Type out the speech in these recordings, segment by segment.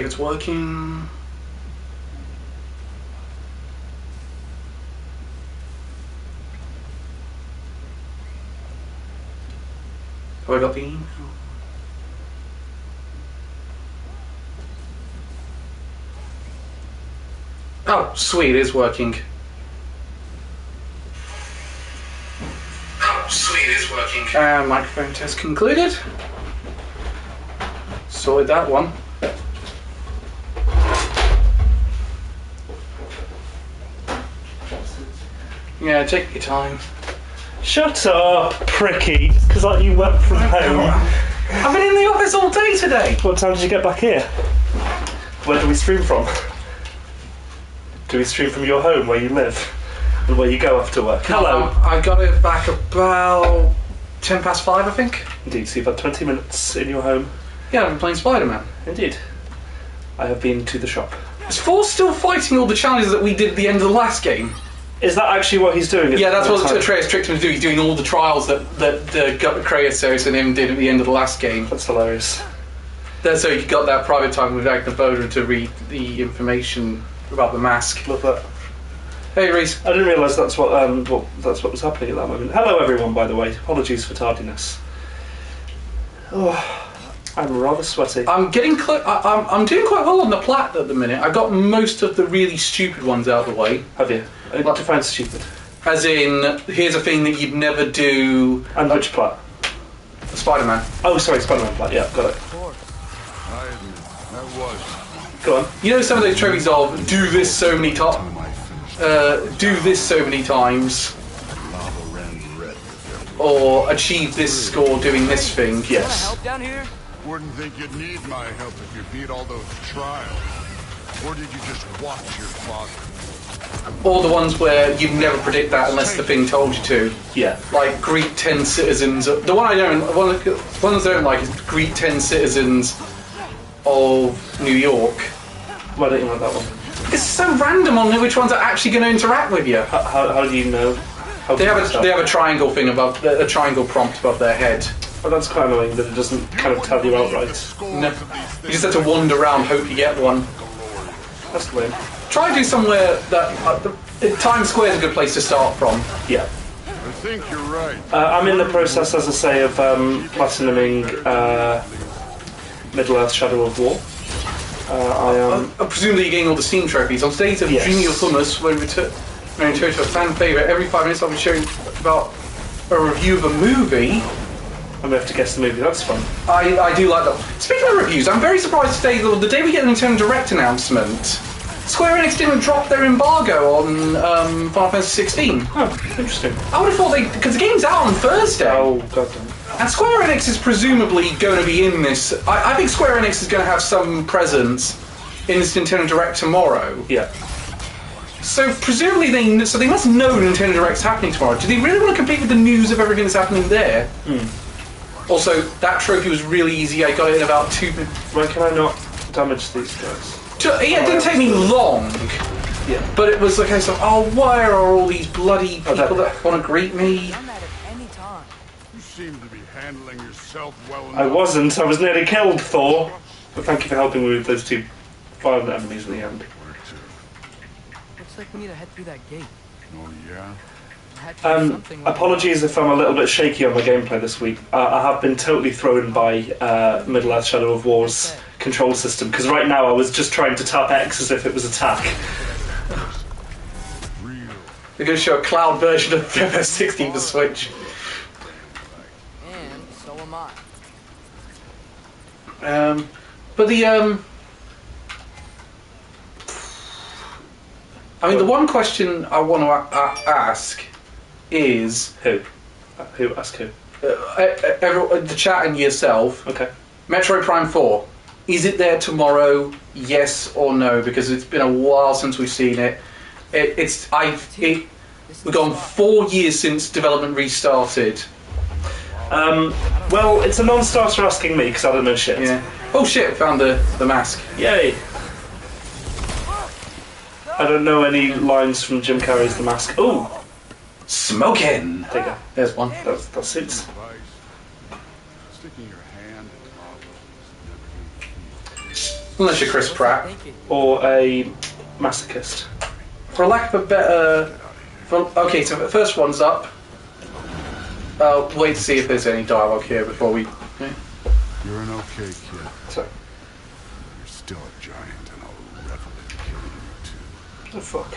It's working. Have I got the email? Oh, sweet, it is working. Oh, sweet, it is working. Microphone test concluded. Sorted that one. Yeah, take your time. Shut up, pricky. Because like you work from home. I've been in the office all day today. What time did you get back here? Where do we stream from? Do we stream from your home, where you live? And where you go after work? Hello. I got it back about 5:10, I think. Indeed, so you've had 20 minutes in your home. Yeah, I've been playing Spider-Man. Indeed. I have been to the shop. Is Force still fighting all the challenges that we did at the end of the last game? Is that actually what he's doing? Yeah, that's what Atreus tricked him to do. He's doing all the trials that Kratos and him did at the end of the last game. That's hilarious. So you got that private time with Agnes Boda to read the information about the mask. Love that. Hey, Reese. I didn't realise that's what was happening at that moment. Hello, everyone. By the way, apologies for tardiness. Oh, I'm rather sweaty. I'm getting I'm doing quite well on the plat at the minute. I got most of the really stupid ones out of the way. Have you? Define stupid. As in, here's a thing that you'd never do. And which plat? Spider-Man. Oh, sorry, Spider-Man plat. Yeah, got it. Of course. That was. Go on. You know some of those trophies of do this so many times, do this so many times, or achieve this score doing this thing. Yes. Help down here? Wouldn't think you'd need my help if you beat all those trials. Or did you just watch your father? Or the ones where you'd never predict that unless the thing told you to. Yeah. Like greet 10 citizens. The one I don't, one of the ones I don't like is greet 10 citizens of New York. Why don't you like that one? It's so random on which ones are actually going to interact with you. How do you know? They have a triangle thing above, a triangle prompt above their head. Well, that's quite annoying that it doesn't kind of tell you outright. No, you just have to wander around, hope you get one. That's lame. Try to do somewhere that Times Square is a good place to start from. Yeah. I think you're right. I'm in the process, as I say, of platinuming Middle-earth Shadow of War. Presumably you're getting all the Steam trophies. On today's of Junior Hummus, when we return to a fan favourite, every 5 minutes I'll be sharing about a review of a movie. I'm going to have to guess the movie, that's fun. I do like that. Speaking of reviews, I'm very surprised today, the day we get the Nintendo Direct announcement, Square Enix didn't drop their embargo on Final Fantasy 16. Oh, interesting. I would have thought because the game's out on Thursday. Oh, goddamn. And Square Enix is presumably going to be in this. I think Square Enix is going to have some presence in this Nintendo Direct tomorrow. Yeah. So presumably they must know Nintendo Direct's happening tomorrow. Do they really want to compete with the news of everything that's happening there? Also, that trophy was really easy. I got it in about 2 minutes. Why can I not damage these guys? Yeah, it didn't take me long. Yeah. But it was like, why are all these bloody people that want to greet me? You seem to be handling yourself well enough. I wasn't. I was nearly killed, Thor. But thank you for helping me with those 2 violent enemies in the end. Looks like we need to head through that gate. Oh, yeah? Apologies if I'm a little bit shaky on my gameplay this week. I have been totally thrown by Middle-earth Shadow of War's control system, because right now I was just trying to tap X as if it was attack. They're going to show a cloud version of FF 16 for Switch. And so am I. But the the one question I want to ask is Who? Ask who? the chat and yourself. Okay. Metroid Prime 4. Is it there tomorrow? Yes or no? Because it's been a while since we've seen it. We've gone 4 years since development restarted. Well, it's a non-starter asking me because I don't know shit. Yeah. Oh shit! Found the mask. Yay! I don't know any lines from Jim Carrey's The Mask. Ooh, smoking. there you go. There's one. That suits. Sticking your hand in Unless you're Chris Pratt. Thinking. or a masochist. For lack of a better... Okay, so the first one's up. Wait to see if there's any dialogue here before we... Yeah. You're an okay kid. So, You're still a giant, and I'll revel in killing you too. The fuck?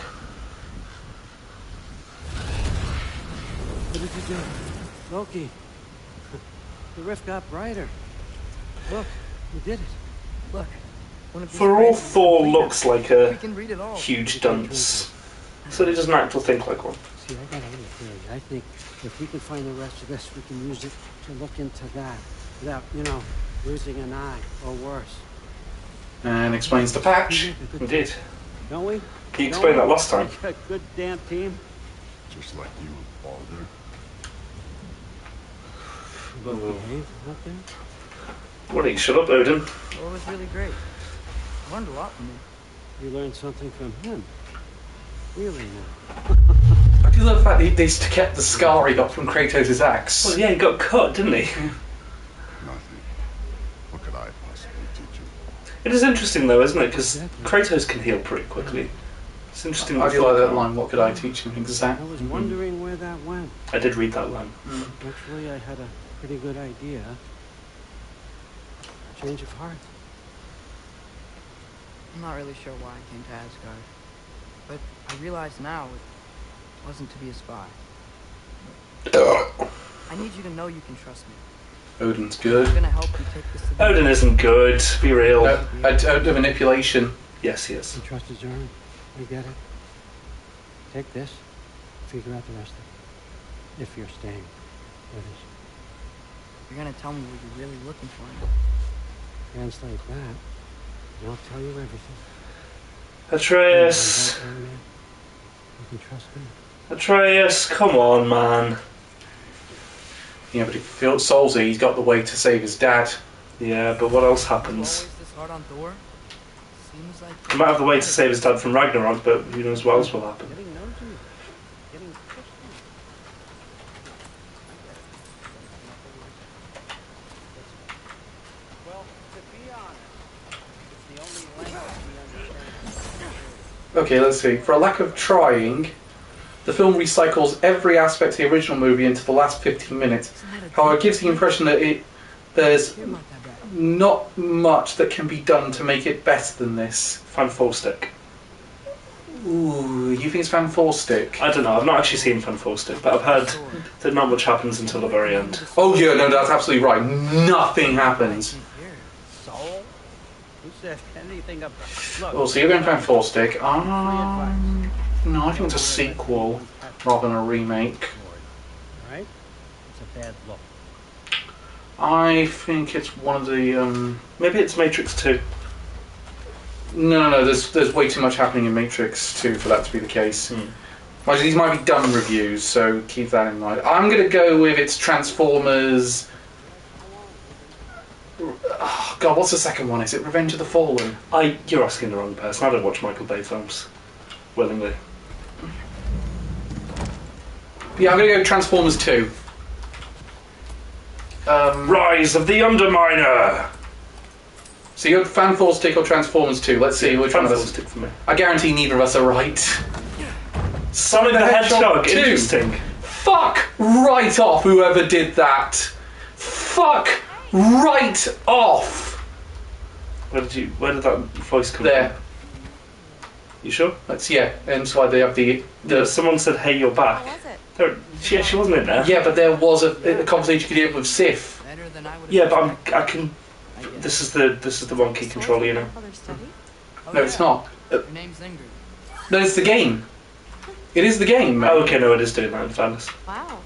What did you do? Loki. The rift got brighter. Look, you did it. Look. one of these For all phrases is Thor completed. looks like We a can read it all. huge dunce, so he doesn't act or think like one. See, I got a little theory. I think if we can find the rest of this, we can use it to look into that without, losing an eye or worse. and explains the patch. Indeed. Don't we? He explained that last time. A good damn team. Just like you and Balder. You both behave out there. What, you shut up, Odin? Well, it was really great. I learned a lot from him. You learned something from him. Really now. I do love the fact that they kept the scar he got from Kratos' axe. Well, yeah, he got cut, didn't he? Nothing. What could I possibly teach you? It is interesting, though, isn't it? Because Kratos can heal pretty quickly. It's interesting. I do like that line, what could I teach him? I Exactly. was wondering where that went. I did read that line. Actually, I had a pretty good idea. Change of heart. I'm not really sure why I came to Asgard. But I realize now it wasn't to be a spy. I need you to know you can trust me. Odin's good. I'm gonna help you take this to the Odin isn't good, be real. The manipulation. Yes, he is. You trust his arm. We get it. Take this. Figure out the rest of it. If you're staying with us. You're gonna tell me what you're really looking for now. Translate that, and I'll tell you everything. Atreus. You can trust me. Atreus, come on, man. Yeah, but if he Soulsy, he's got the way to save his dad. Yeah, but what else You happens? always this hard on Thor? Seems like He might have the way to save his dad from Ragnarok, but who knows what else will happen. Getting nosy. Getting pushy. Well, to be honest, it's the only language we understand. Okay, let's see. For a lack of trying, the film recycles every aspect of the original movie into the last 15 minutes. However, it gives the impression that there's You're not that bad. not much that can be done to make it better than this. Fan Four Stick. Ooh, you think it's Fan 4 Stick? I don't know, I've not actually seen Fan Four Stick, but I've heard that not much happens until the very end. Oh yeah, no, that's absolutely right. Nothing happens. Soul? Who said anything about... Look, Oh, so you're going Fan 4 Stick. free advice. No, I think it's a sequel rather than a remake. Right? It's a bad look. I think it's one of the Maybe it's Matrix 2. No, there's way too much happening in Matrix 2 for that to be the case. Mind you, these might be dumb reviews, so keep that in mind. I'm gonna go with it's Transformers. Oh, God, what's the second one? Is it Revenge of the Fallen? You're asking the wrong person. I don't watch Michael Bay films. Willingly. Yeah, I'm gonna go Transformers 2. Rise of the Underminer! So you're Fan 4 Stick or Transformers 2? Let's see which one Fan of Four us. Stick for me. I guarantee neither of us are right. Sonic the Hedgehog, 2. interesting. Fuck right off, whoever did that. Fuck right off. Where did that voice come There. from? You sure? That's and so why they have the Someone said, hey, you're back. How was it? She wasn't in there. yeah, but there was a conversation you could have with Sif. Better than I would have Yeah, but expected, I can. I guess. This is the one key controller, you know. Grandfather's study? Oh, No, it's yeah. not. Your name's Ingrid. No, it's the game. It is the game, man. Oh, okay, no, it is doing that in fairness. Wow.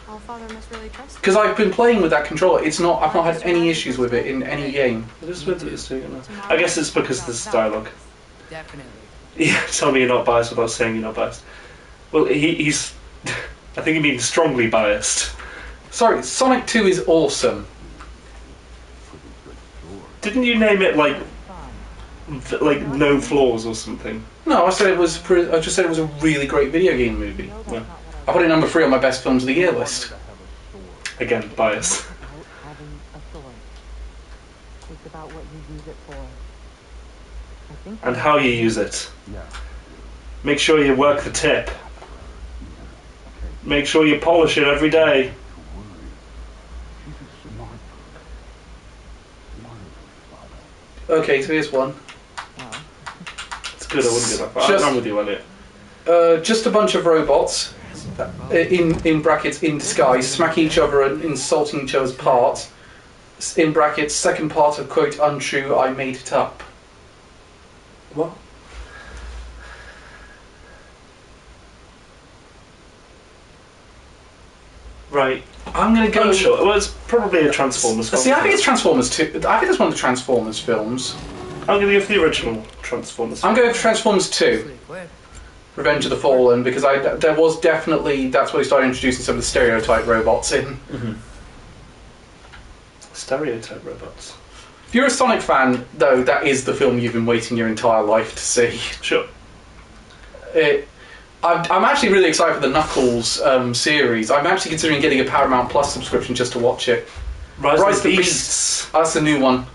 All father must really trust you. Because I've been playing with that controller. I've not had any issues with it in any game. It is weird that it's doing it now. I guess it's because there's dialogue. Definitely. Yeah, tell me you're not biased without saying you're not biased. Well, he's. I think he means strongly biased. Sorry, Sonic 2 is awesome. Didn't you name it like no flaws or something? No, I just said it was a really great video game movie. No, that's Yeah. not what I put it number 3 on my best films of the year list. Again, bias. Without having a sword. Think about what you use it for. think and how you use it. Yeah. Make sure you work the tip. Make sure you polish it every day. Okay, so here's one. Wow. It's good, I wouldn't do that. But Just- I'm with you, Elliot. Just a bunch of robots, in brackets, in disguise, smacking each other and insulting each other's parts. In brackets, second part of quote, untrue, I made it up. What? Right. I'm gonna go. I'm sure. Well, it's probably a Transformers film. See, I think it's Transformers 2. I think it's one of the Transformers films. I'm going to go for the original Transformers. I'm going for Transformers 2, Pretty quick. Revenge of the Fallen, because there was definitely, that's where they started introducing some of the stereotype robots in. Stereotype robots. If you're a Sonic fan, though, that is the film you've been waiting your entire life to see. Sure. I'm actually really excited for the Knuckles series. I'm actually considering getting a Paramount Plus subscription just to watch it. Rise Rise of the the Beasts. That's the new one.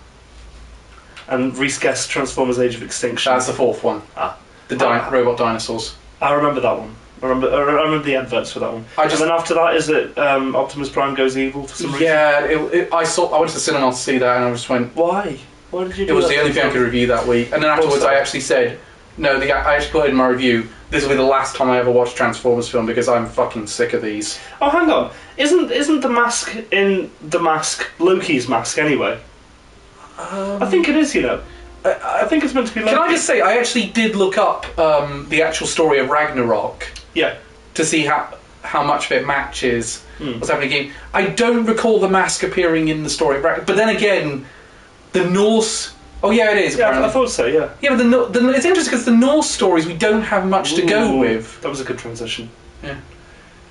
And Reese Guest Transformers Age of Extinction. That's the fourth one. Ah. The robot dinosaurs. I remember that one. I remember the adverts for that one. And then after that, is it Optimus Prime goes evil for some reason? Yeah, I went to the cinema to see that, and I just went. Why? Why did you do It was that? the only thing I could review that week, and then afterwards that? I actually said, no. I actually put in my review. This will be the last time I ever watch Transformers film because I'm fucking sick of these. Oh, hang on. Isn't the mask in The Mask Loki's mask anyway? I think it is, you know. I think it's meant to be Loki. Can I just say, I actually did look up the actual story of Ragnarok Yeah. to see how much of it matches what's happening in the game. I don't recall the mask appearing in the story of Ragnarok, but then again, the Norse. Oh yeah, it is. Yeah, Apparently. I thought so, yeah. Yeah, but it's interesting because the Norse stories we don't have much to go with. That was a good transition. Yeah.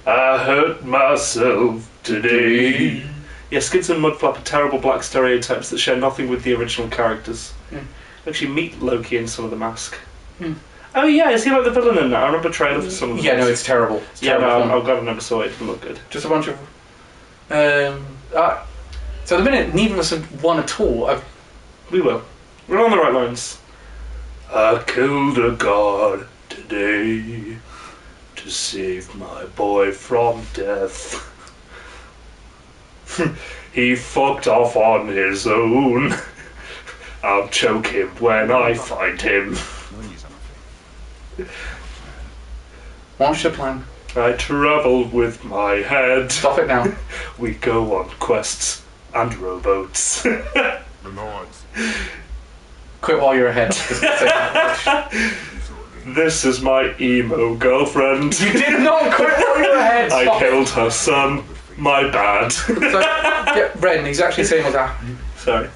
I hurt myself today. Yeah, Skids and Mudflap are terrible black stereotypes that share nothing with the original characters. Yeah. Actually meet Loki in some of the Mask. Hmm. Oh yeah, is he like the villain in that? I remember a trailer for some of them. Yeah, no, it's terrible. It's Yeah, terrible. no, I'm glad I never saw it. It didn't look good. Just a bunch of. So at the minute, neither of us have won at all. We will. We're on the right lines. I killed a god today to save my boy from death. He fucked off on his own. I'll choke him when I find him. What's your plan? I travel with my head. Stop it now. We go on quests and rowboats. The Lords. Quit while you're ahead. This is my emo girlfriend. You did not quit while you're ahead. I Stop it. killed her son. My bad. So, yeah, Ren, exactly saying what's happening. Sorry.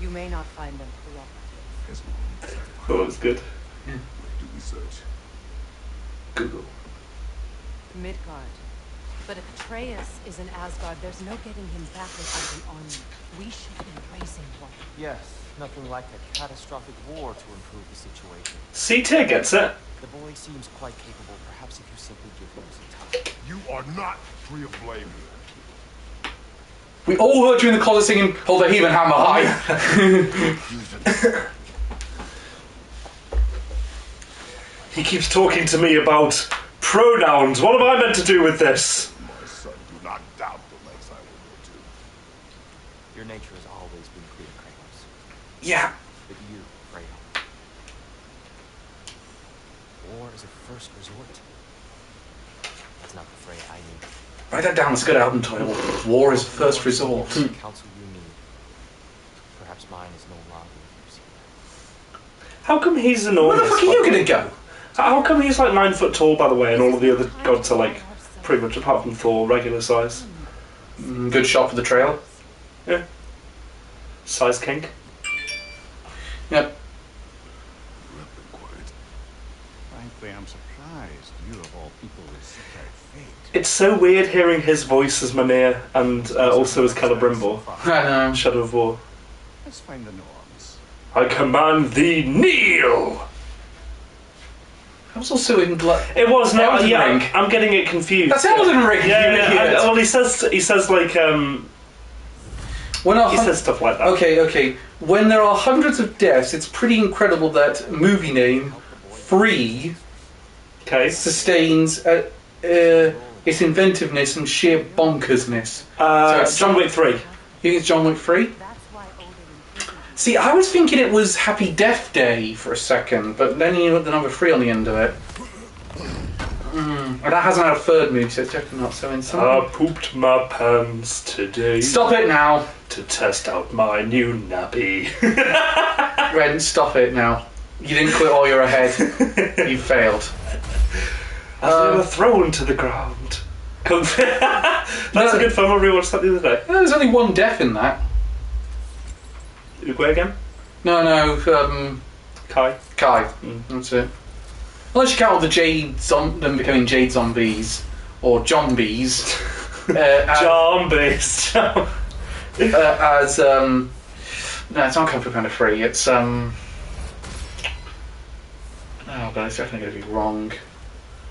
You may not find them cooperative. Oh, that was good. Google. Midgard. But if Atreus is in Asgard, there's no getting him back without an army. We should be raising one. Yes, nothing like a catastrophic war to improve the situation. C-Tier gets it. The boy seems quite capable. Perhaps if you simply give him some time. You are not free of blame. We all heard you in the closet singing "Hold the Heathen Hammer High." He keeps talking to me about pronouns. What am I meant to do with this? My son, do not doubt the legs I will go to. Your nature has always been clear, Kratos. Yeah. But you, Freya. War is a first resort. That's not the Freya I need. Write that down. It's a good album title. War is first resort. The counsel you need. Perhaps mine is no longer with you. How come he's enormous? Where the fuck are you gonna go? How come he's like 9 foot tall, by the way, and all of the other gods are like pretty much, apart from Thor, regular size? Good shot for the trail. Yeah. Size kink. Yep. Frankly, I'm surprised you of all people is such a fate. It's so weird hearing his voice as Mimir and also as Celebrimbor. I know. Shadow of War. Let's find the norms. I command thee, kneel! I was also in blood. It was no, Elden yeah. Ring. I'm getting it confused. That's Elden Ring. Yeah, you yeah. idiot. Well, he says like We're not he says stuff like that. Okay. when there are hundreds of deaths, it's pretty incredible that movie name Free Okay. sustains its inventiveness and sheer bonkersness. So it's John Wick 3. You think it's John Wick 3? That's why Odin imprisoned you. See, I was thinking it was Happy Death Day for a second, but then you put the number 3 on the end of it. And that hasn't had a third movie, so it's definitely not. So in some... I pooped my pants today Stop it now! to test out my new nappy. Ren, stop it now. You didn't quit while you're ahead. You failed. They were thrown to the ground. That's a good film. I rewatched that the other day. There's only one death in that. Uruguay again? No, Kai. Kai. That's it. Unless you count all them becoming Jade Zombies, or Jombies. Zombies. As, no, it's not Kung Fu Panda 3, it's, oh god, it's definitely going to be wrong.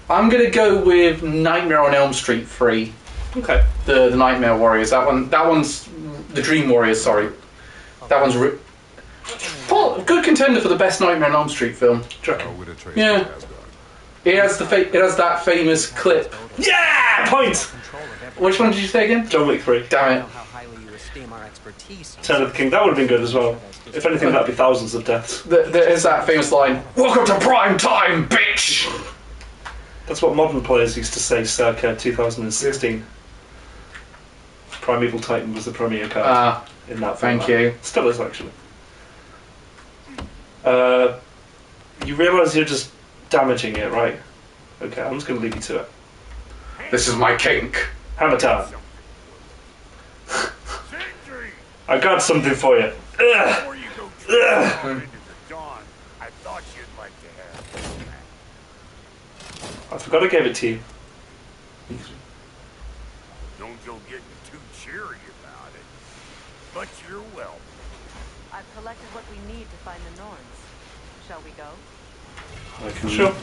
I'm going to go with Nightmare on Elm Street 3. Okay. The Nightmare Warriors. That one's the Dream Warriors. Sorry, that one's good contender for the best Nightmare on Elm Street film. Yeah, it has that famous clip. Yeah, point. Which one did you say again? John Wick 3. Damn it! Turn of the King. That would have been good as well. If anything, that'd be thousands of deaths. There is that famous line. Welcome to prime time, bitch. That's what modern players used to say circa 2016. Primeval Titan was the premier card in that thank format. you. Still is, actually. You realise you're just damaging it, right? Okay, I'm just going to leave you to it. This is my kink. Hammer time. I got something for you. Before you go traveling into the dawn, I thought you'd like to have this. I forgot I gave it to you. Don't go getting too cheery about it. But you're welcome. I've collected what we need to find the Norns. Shall we go? Sure.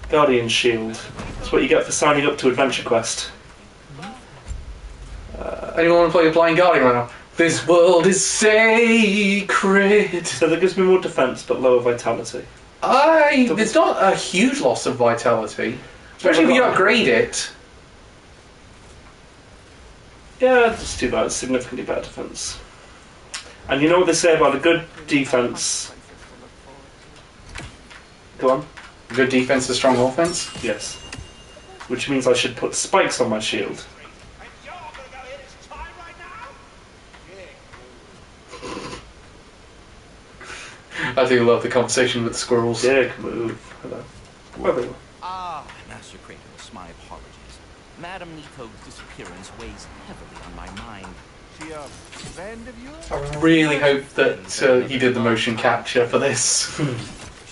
Guardian Shield. That's what you get for signing up to Adventure Quest. Anyone want to play the Blind Guardian right now? This world is sacred. So that gives me more defense but lower vitality. There's not a huge loss of vitality, especially if you upgrade it. Yeah, it's too bad. It's significantly better defense. And you know what they say about a good defense? Go on. Good defense is strong offense. Yes. Which means I should put spikes on my shield. I do love the conversation with the squirrels. Yeah, move. Hello. Where they were. Master Kratos, my apologies. Madame Nico's disappearance weighs heavily on my mind. She a friend of yours? I really hope that he did the motion capture for this.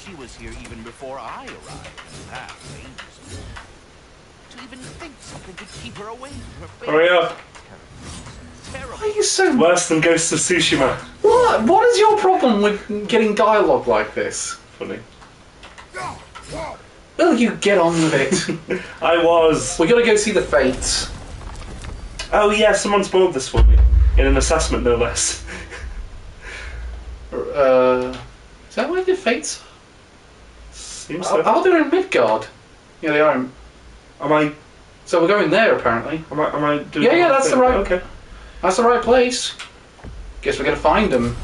She was here even before I arrived. That's dangerous. To even think something could keep her away from her face. Hurry up. Terrible. Why are you so... Worse than Ghosts of Tsushima. What is your problem with getting dialogue like this? Funny. Will you get on with it? I was. We gotta go see the Fates. Oh yeah, someone spoiled this for me. In an assessment, no less. Is that where the Fates Seems so. are? They're in Midgard. Yeah, they are. Am I So we're going there, apparently. Am I doing Yeah, the right that's the thing? right... Okay. That's the right place. Guess we're gonna find them.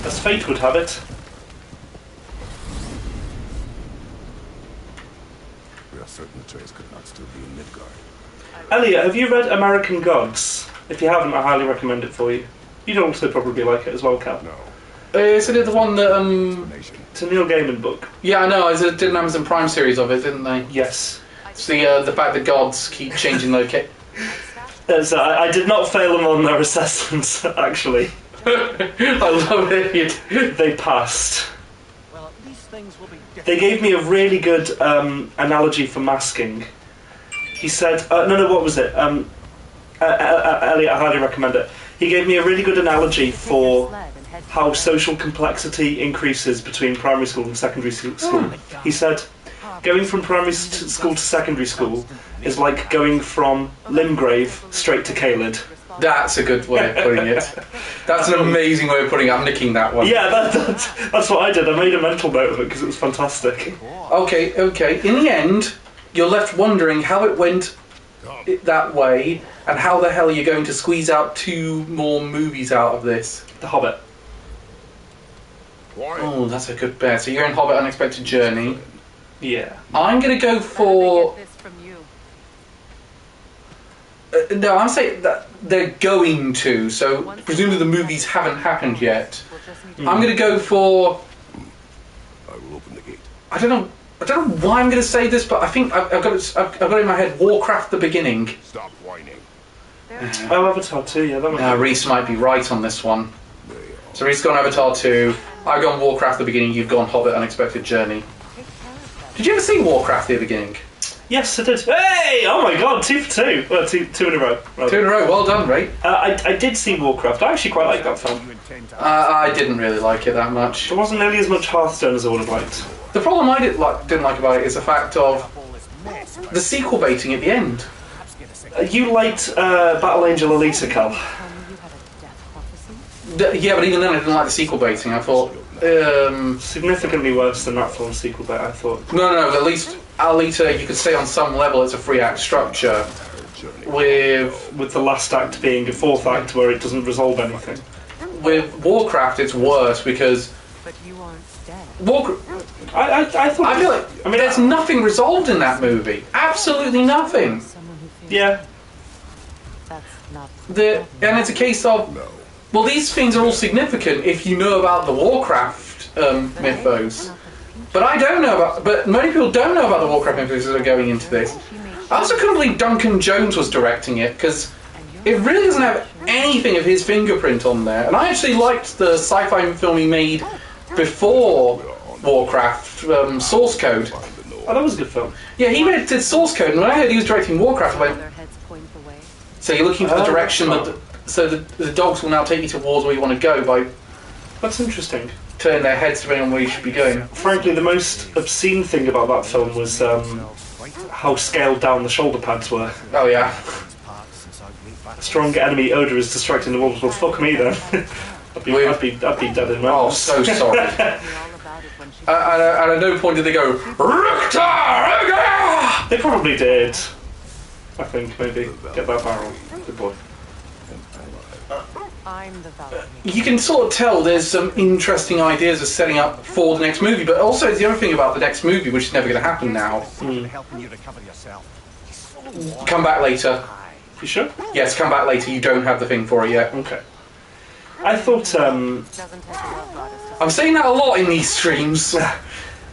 As fate would have it. We are certain the trace could not still be in Midgard. Elliot, have you read American Gods? If you haven't, I highly recommend it for you. You'd also probably like it as well, Cal. No. Isn't it the one that Explanation. It's a Neil Gaiman book. Yeah, I know. They did an Amazon Prime series of it, didn't they? Yes. It's the fact that gods keep changing location. So I did not fail them on their assessments, actually. I love it. They passed. Well, these things will be different. They gave me a really good analogy for masking. He said, what was it? Elliot, I highly recommend it. He gave me a really good analogy for how social complexity increases between primary school and secondary school. He said, going from primary school to secondary school is like going from Limgrave straight to Caelid. That's a good way of putting it. That's an amazing way of putting it. I'm nicking that one. Yeah, that's what I did. I made a mental note of it because it was fantastic. Okay. In the end, you're left wondering how it went that way, and how the hell are you going to squeeze out 2 more movies out of this? The Hobbit. Oh, that's a good bet. So you're in Hobbit Unexpected Journey. Yeah. I'm going to go for... Get this from you. no, I'm saying that they're going to, so presumably the movies haven't happened yet. We'll just need to I'm going to go for... I will open the gate. I don't know why I'm going to say this, but I think I've got it in my head. Warcraft: The Beginning. Stop whining. Oh, Avatar 2, yeah. That might be... Reese might be right on this one. So Reese's gone Avatar 2. I've gone Warcraft: The Beginning. You've gone Hobbit: Unexpected Journey. Did you ever see Warcraft: The Beginning? Yes, I did. Hey! Oh my god, 2 for 2. Well, two in a row. Rather. 2 in a row. Well done, Ray. I did see Warcraft. I actually quite liked that film. I didn't really like it that much. There wasn't nearly as much Hearthstone as I would have liked. The problem I didn't like about it is the fact of the sequel baiting at the end. You liked Battle Angel Alita, Cal. tell me you had a death prophecy? Yeah, but even then I didn't like the sequel baiting. I thought, Significantly worse than that film sequel, but I thought. no. At least Alita, you could say on some level it's a 3-act structure with the last act being a 4th act where it doesn't resolve anything. with Warcraft. It's worse because But you aren't dead. I thought. I feel like there's nothing resolved in that movie. Absolutely nothing. Someone who feels Yeah. that's not And it's a case of, well, these things are all significant if you know about the Warcraft mythos. But I don't know about. But many people don't know about the Warcraft mythos that are going into this. I also couldn't believe Duncan Jones was directing it because it really doesn't have anything of his fingerprint on there. And I actually liked the sci-fi film he made before Warcraft, Source Code. Oh, that was a good film. Yeah, he did Source Code, and when I heard he was directing Warcraft, I went, their heads point the way. so you're looking for the direction that so the dogs will now take you towards where you want to go by That's interesting. turning their heads depending on where you should be going. Frankly, the most obscene thing about that film was how scaled down the shoulder pads were. Oh yeah. Strong enemy odor is distracting the wolves. Well, fuck me then. I'd be dead in Oh, moments. so sorry. All about it when she And at no point did they go, Ruktar! They probably did. I think maybe get that barrel. Good boy. I'm the Valkyrie. You can sort of tell there's some interesting ideas of setting up for the next movie, but also the other thing about the next movie, which is never going to happen now. Helping you recover yourself. Come back later. You sure? Yes, come back later. You don't have the thing for it yet. Okay. I thought Doesn't take a love goddess to I'm saying that a lot in these streams.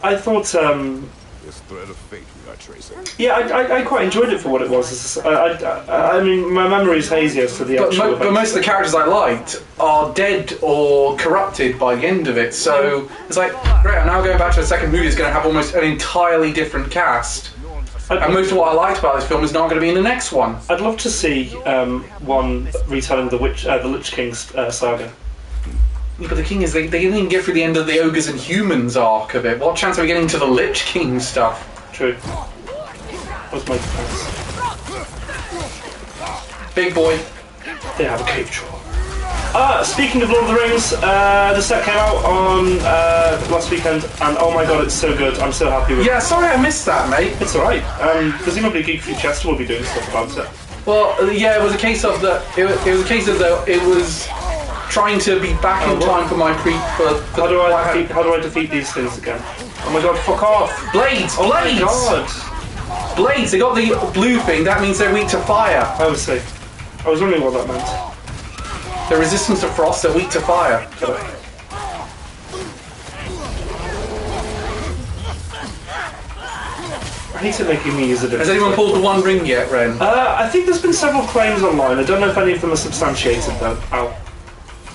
I thought This thread of fate we are tracing. yeah, I quite enjoyed it for what it was. I mean, my memory is hazy as to the But, actual. but most of the characters I liked are dead or corrupted by the end of it, so it's like, great, I'm now going back to the second movie, it's going to have almost an entirely different cast. And most of what I liked about this film is not going to be in the next one. I'd love to see one retelling the Lich King's saga. Yeah, but the thing is, they didn't even get through the end of the Ogres and Humans arc of it. What chance are we getting to the Lich King stuff? True. That was my defense. Big boy. They have a cave troll. Speaking of Lord of the Rings, the set came out on last weekend, and oh my god, it's so good. I'm so happy with it. Yeah, sorry I missed that, mate. It's alright. Presumably Geek Free Chester will be doing stuff about it. Well, yeah, it was a case of that. It was a case of though it was trying to be back in time for my How do I defeat these things again? Oh my god, fuck off! Blades! Oh Blades! my god! Blades! They got the blue thing. That means they're weak to fire. I see. I was wondering what that meant. They're resistant to frost. They're weak to fire. I hate it making me use a different. Has anyone pulled the One Ring yet, Ren? I think there's been several claims online. I don't know if any of them are substantiated though. Ow.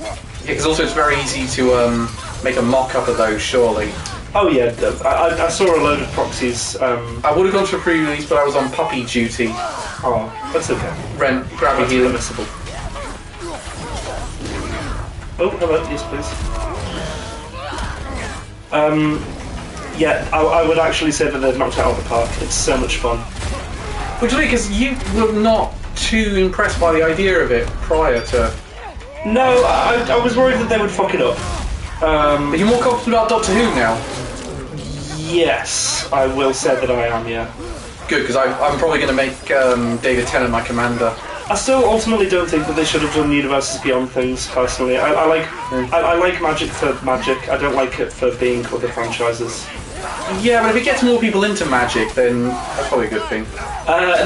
Yeah, because also it's very easy to make a mock-up of those, surely. Oh yeah, I saw a load of proxies. I would have gone to a pre-release, but I was on puppy duty. Oh, that's okay. Ren, grab your That's healing. permissible. Oh, hello, yes please. Yeah, I would actually say that they've knocked it out of the park. It's so much fun. Which is because you were not too impressed by the idea of it prior to. No, I was worried that they would fuck it up. Are you more confident about Doctor Who now? Yes, I will say that I am, yeah. Good, because I'm probably going to make David Tennant my commander. I still ultimately don't think that they should have done Universes Beyond things, personally. I like Magic for Magic, I don't like it for being other franchises. Yeah, but if it gets more people into Magic, then that's probably a good thing.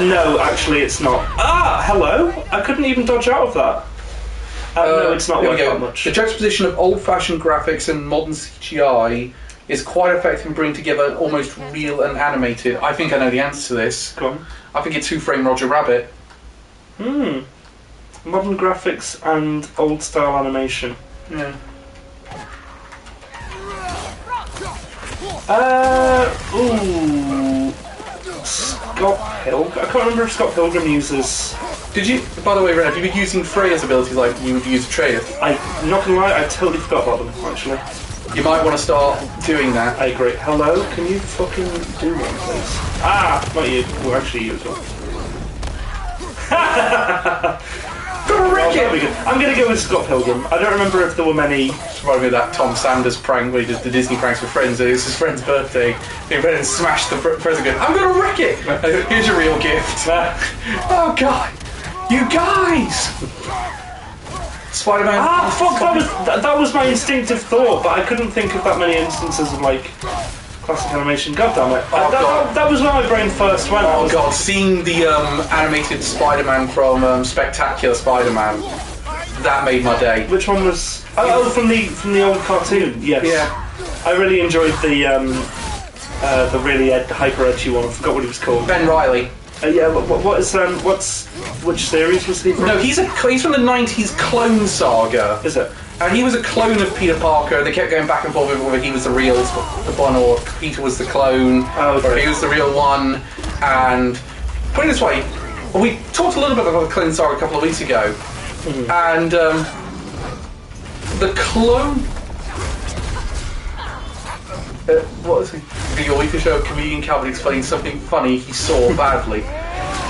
No, actually it's not. Ah, hello! I couldn't even dodge out of that. No, it's not worth that much. The juxtaposition of old-fashioned graphics and modern CGI is quite effective in bringing together almost real and animated. I think I know the answer to this. Go on. I think it's Who Framed Roger Rabbit. Modern graphics and old-style animation. Yeah. Ooh... Scott Pilgrim? I can't remember if Scott Pilgrim uses... Did you, by the way, Ren, have you been using Freya's abilities like you would use Atreus? I'm not gonna lie, I totally forgot about them, actually. You might want to start doing that. I agree. Hello, can you fucking do one, please? Ah, not you. Well, actually, you as well. Gonna wreck it! I'm gonna go with Scott Pilgrim. I don't remember if there were many. Reminded me of that Tom Sanders prank where he did the Disney pranks with friends. It was his friend's birthday. He went and smashed the present. Going, I'm gonna wreck it! Here's your real gift. Oh god, you guys! Spider-Man. Ah, fuck! That was my instinctive thought, but I couldn't think of that many instances of like classic animation. God damn it! That was where my brain first went. Oh god, seeing the animated Spider-Man from Spectacular Spider-Man, that made my day. Which one was? Oh, from the old cartoon. Yes. Yeah. I really enjoyed the really hyper edgy one. I forgot what he was called. Ben Reilly. Yeah. What is which series was he from? No, he's from the '90s Clone Saga. Is it? And he was a clone of Peter Parker. They kept going back and forth whether he was the real one or Peter was the clone, or he was the real one. And put it this way, we talked a little bit about the Clone Saga a couple of weeks ago, and the clone. What was he? Your weekly show, comedian Calvin explaining something funny he saw badly,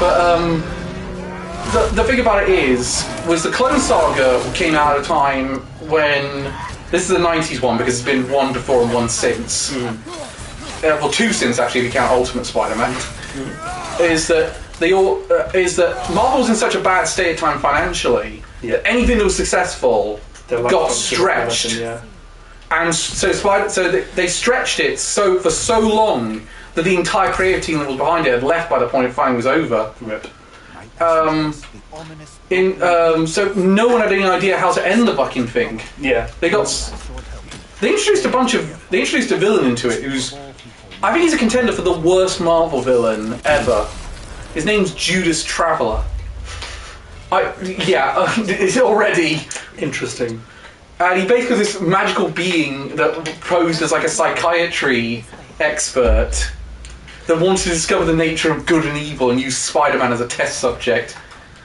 but The thing about it was the Clone Saga came out at a time when this is the '90s one because it's been one before and one since. Well, two since actually, if you count Ultimate Spider-Man. Is that Marvel's in such a bad state of time financially that anything that was successful got stretched, and so they stretched it for so long that the entire creative team that was behind it had left by the point of finding was over. Rip. So no one had any idea how to end the fucking thing. Yeah. They introduced a villain into it who's, I think he's a contender for the worst Marvel villain ever. His name's Judas Traveler. It's already interesting. And he basically is this magical being that posed as like a psychiatry expert that wanted to discover the nature of good and evil and use Spider-Man as a test subject.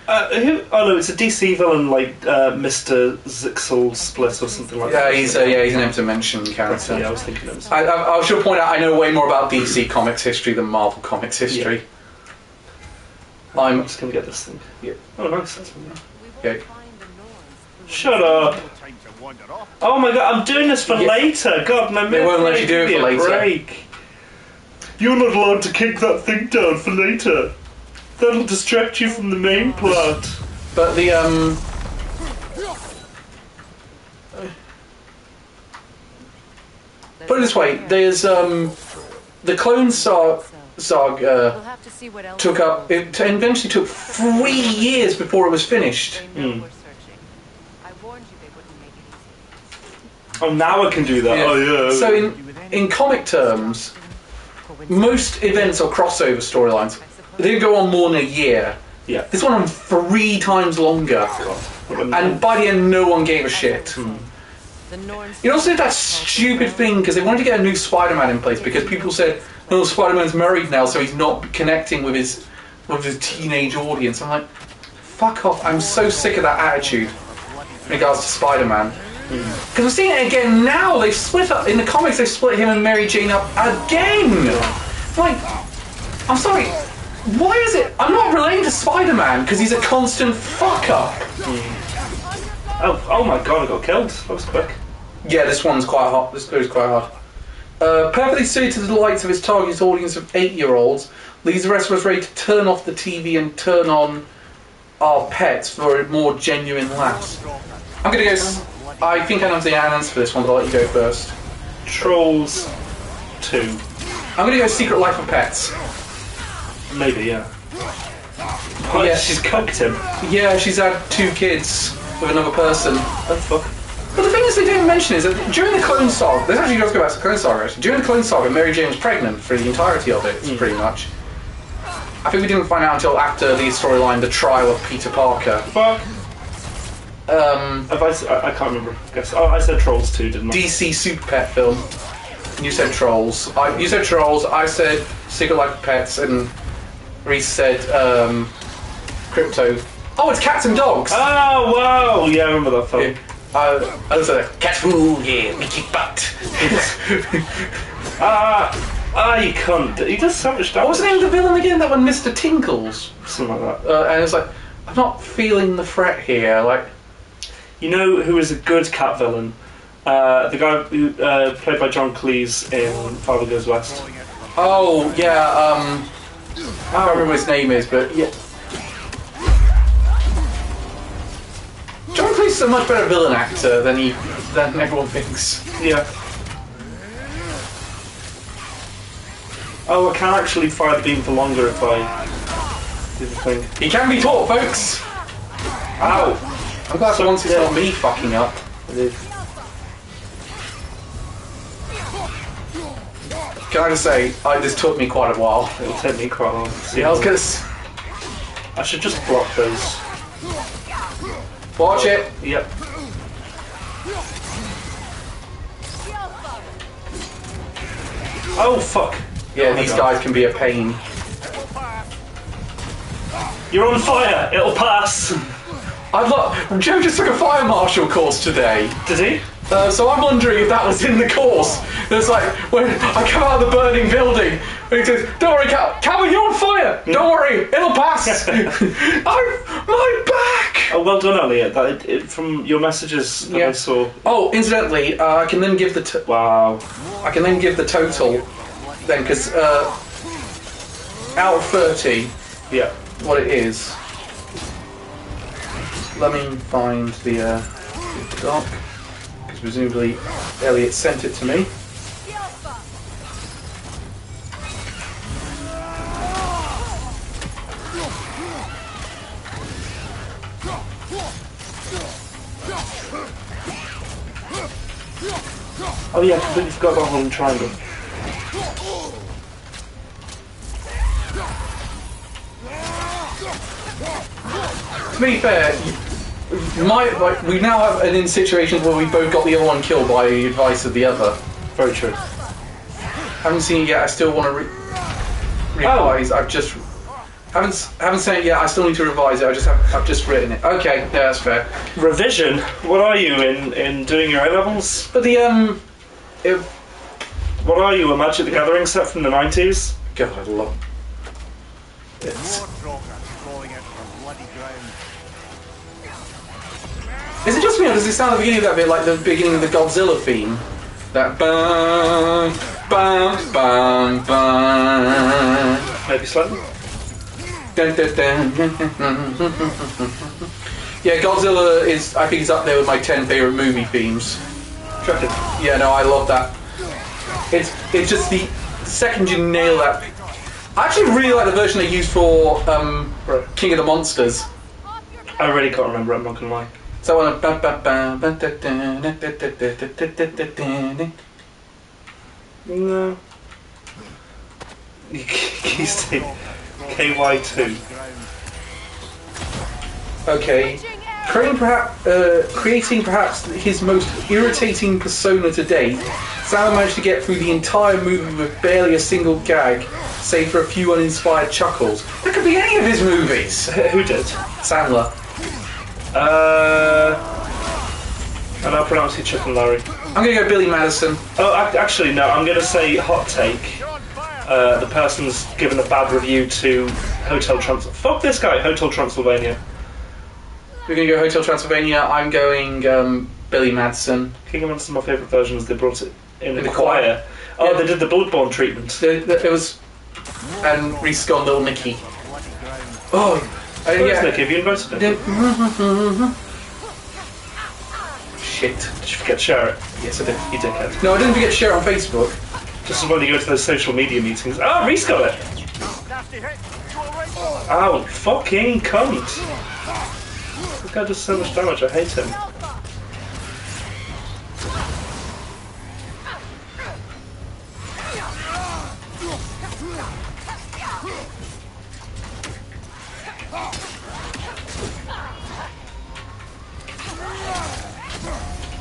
Oh no, it's a DC villain like Mr. Zixel Split or something like that. He's an interdimension character. Yeah, I was thinking of him. I should point out I know way more about DC Comics history than Marvel Comics history. Yeah. I'm just gonna get this thing. Yeah. Oh, nice. That's one there. Okay. Shut up! Oh my god, I'm doing this for later. God, my they won't let you do it for later. Break. You're not allowed to kick that thing down for later. That'll distract you from the main plot. But the put it this way, there's the Clone Saga took up. It eventually took 3 years before it was finished. Oh, now I can do that. Yeah. Oh yeah. So in comic terms, most events are crossover storylines. They go on more than a year. Yeah. This one on 3 times longer. And by the end, no one gave a shit. You also did that stupid thing because they wanted to get a new Spider-Man in place because people said, "No, Spider-Man's married now, so he's not connecting with his teenage audience." I'm like, fuck off! I'm so sick of that attitude in regards to Spider-Man. Because I'm seeing it again now. They've split up in the comics. They split him and Mary Jane up again. Like, I'm sorry. Why is it? I'm not relating to Spider-Man because he's a constant fucker. Oh my god, I got killed. That was quick. Yeah, this one's quite hot. This goes quite hard. Perfectly suited to the likes of its target audience of 8-year-olds, leaves the rest of us ready to turn off the TV and turn on our pets for a more genuine laughs. I'm gonna go. I think I know the answer for this one, but I'll let you go first. Trolls 2. I'm gonna go Secret Life of Pets. Maybe, yeah. Oh, Yeah. she's cooked him. Yeah, she's had 2 kids with another person. Oh, fuck. But the thing is, they didn't mention is that during the Clone Saga, this actually goes back to the Clone Saga. Actually, during the Clone Saga, Mary Jane was pregnant for the entirety of it, pretty much. I think we didn't find out until after the storyline, the trial of Peter Parker. Fuck. I can't remember. I said Trolls 2, didn't I? DC Super Pet film. You said Trolls. You said Trolls. I said Secret Life of Pets, and Reese said Crypto. Oh, it's Cats and Dogs. Oh wow! Yeah, I remember that film. I was like, Cat Food, yeah, we kick butt. You cunt. He does so much damage. What was the name of the villain again? That one, Mr. Tinkles. Something like that. And it's like, I'm not feeling the threat here. Like, you know who is a good cat villain? The guy who played by John Cleese in Father Goes West. oh yeah, I don't remember what his name is, but yeah. John Cleese is a much better villain actor than everyone thinks. Yeah. Oh, I can actually fire the beam for longer if I do the thing. He can be taught, folks. Ow! I'm glad for once it's not me fucking up. Can I just say, this took me quite a while. It'll take me quite a while. Yeah, I was gonna. I should just block those. Watch it. Yep. Oh fuck! Yeah, these guys can be a pain. You're on fire. It'll pass. Joe just took a fire marshal course today. Did he? So I'm wondering if that was in the course. It's like, when I come out of the burning building, and he says, don't worry, Calvin, you're on fire! Don't worry, it'll pass! My back! Oh, well done, Elliot. From your messages that I saw. Oh, incidentally, I can then give the wow. I can then give the total then, because out of 30, yeah, what it is. Let me find the doc. Presumably Elliot sent it to me. Oh yeah, I completely forgot about Holland Triangle. To be fair, we now have an in situations where we both got the other one killed by the advice of the other. Very true. Haven't seen it yet. I still want to revise. I've just haven't seen it yet. I still need to revise it. I've just written it. Okay, yeah, that's fair. Revision. What are you in doing your A levels? But what are you? A Magic the Gathering set from the 90s? God, I love it. Is it just me, or does it sound at the beginning of that bit like the beginning of the Godzilla theme? That bang, bang, bang, bang. Maybe slightly. Dun, dun, dun, dun, dun, dun. Yeah, Godzilla is, I think, is up there with my 10 favourite movie themes. Attractive. Yeah, no, I love that. It's just the second you nail that. I actually really like the version they used for King of the Monsters. I really can't remember. I'm not gonna lie. So I want No. You say KY2. okay. Creating perhaps his most irritating persona to date, Sam managed to get through the entire movie with barely a single gag, save for a few uninspired chuckles. That could be any of his movies. Who did? Sandler. And I'll pronounce it Chuck and Larry. I'm gonna go Billy Madison. Oh, actually no. I'm gonna say hot take. the person's given a bad review to Hotel Transylvania. Fuck this guy, Hotel Transylvania. We're going to go Hotel Transylvania. I'm going Billy Madsen. King of Monsters, my favourite version was they brought it in the a choir. Oh, Yeah. they did the Bloodborne treatment. It was... And Reese got little Nicky. Oh, Where's yeah. Nicky? Have you invited him? Shit. Did you forget to share it? Yes, I did. You dickhead. No, I didn't forget to share it on Facebook. Just as when you go to those social media meetings. Oh, Reese got it! Ow, fucking cunt! This guy does so much damage, I hate him.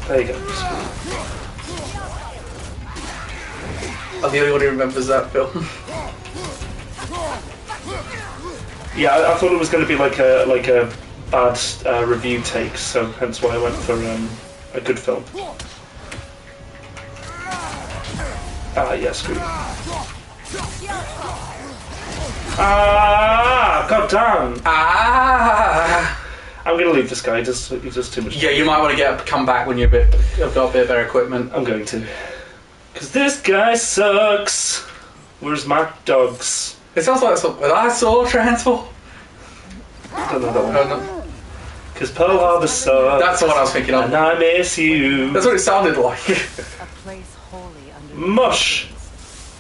There you go. I'm the only one who remembers that film. Yeah, I thought it was going to be like a bad review take, so hence why I went for a good film. Ah, yes, screw you. Ah, goddamn! Ah! I'm going to leave this guy. He does too much. Yeah, you might want to come back when you've got a bit better equipment. I'm going to. Because this guy sucks. Where's my dogs? It sounds like something. I saw Transform. I don't know that one. Oh, no. Because Pearl Harbor sucks. That's the one I was thinking of. And I miss you. That's what it sounded like. A place wholly under Mush.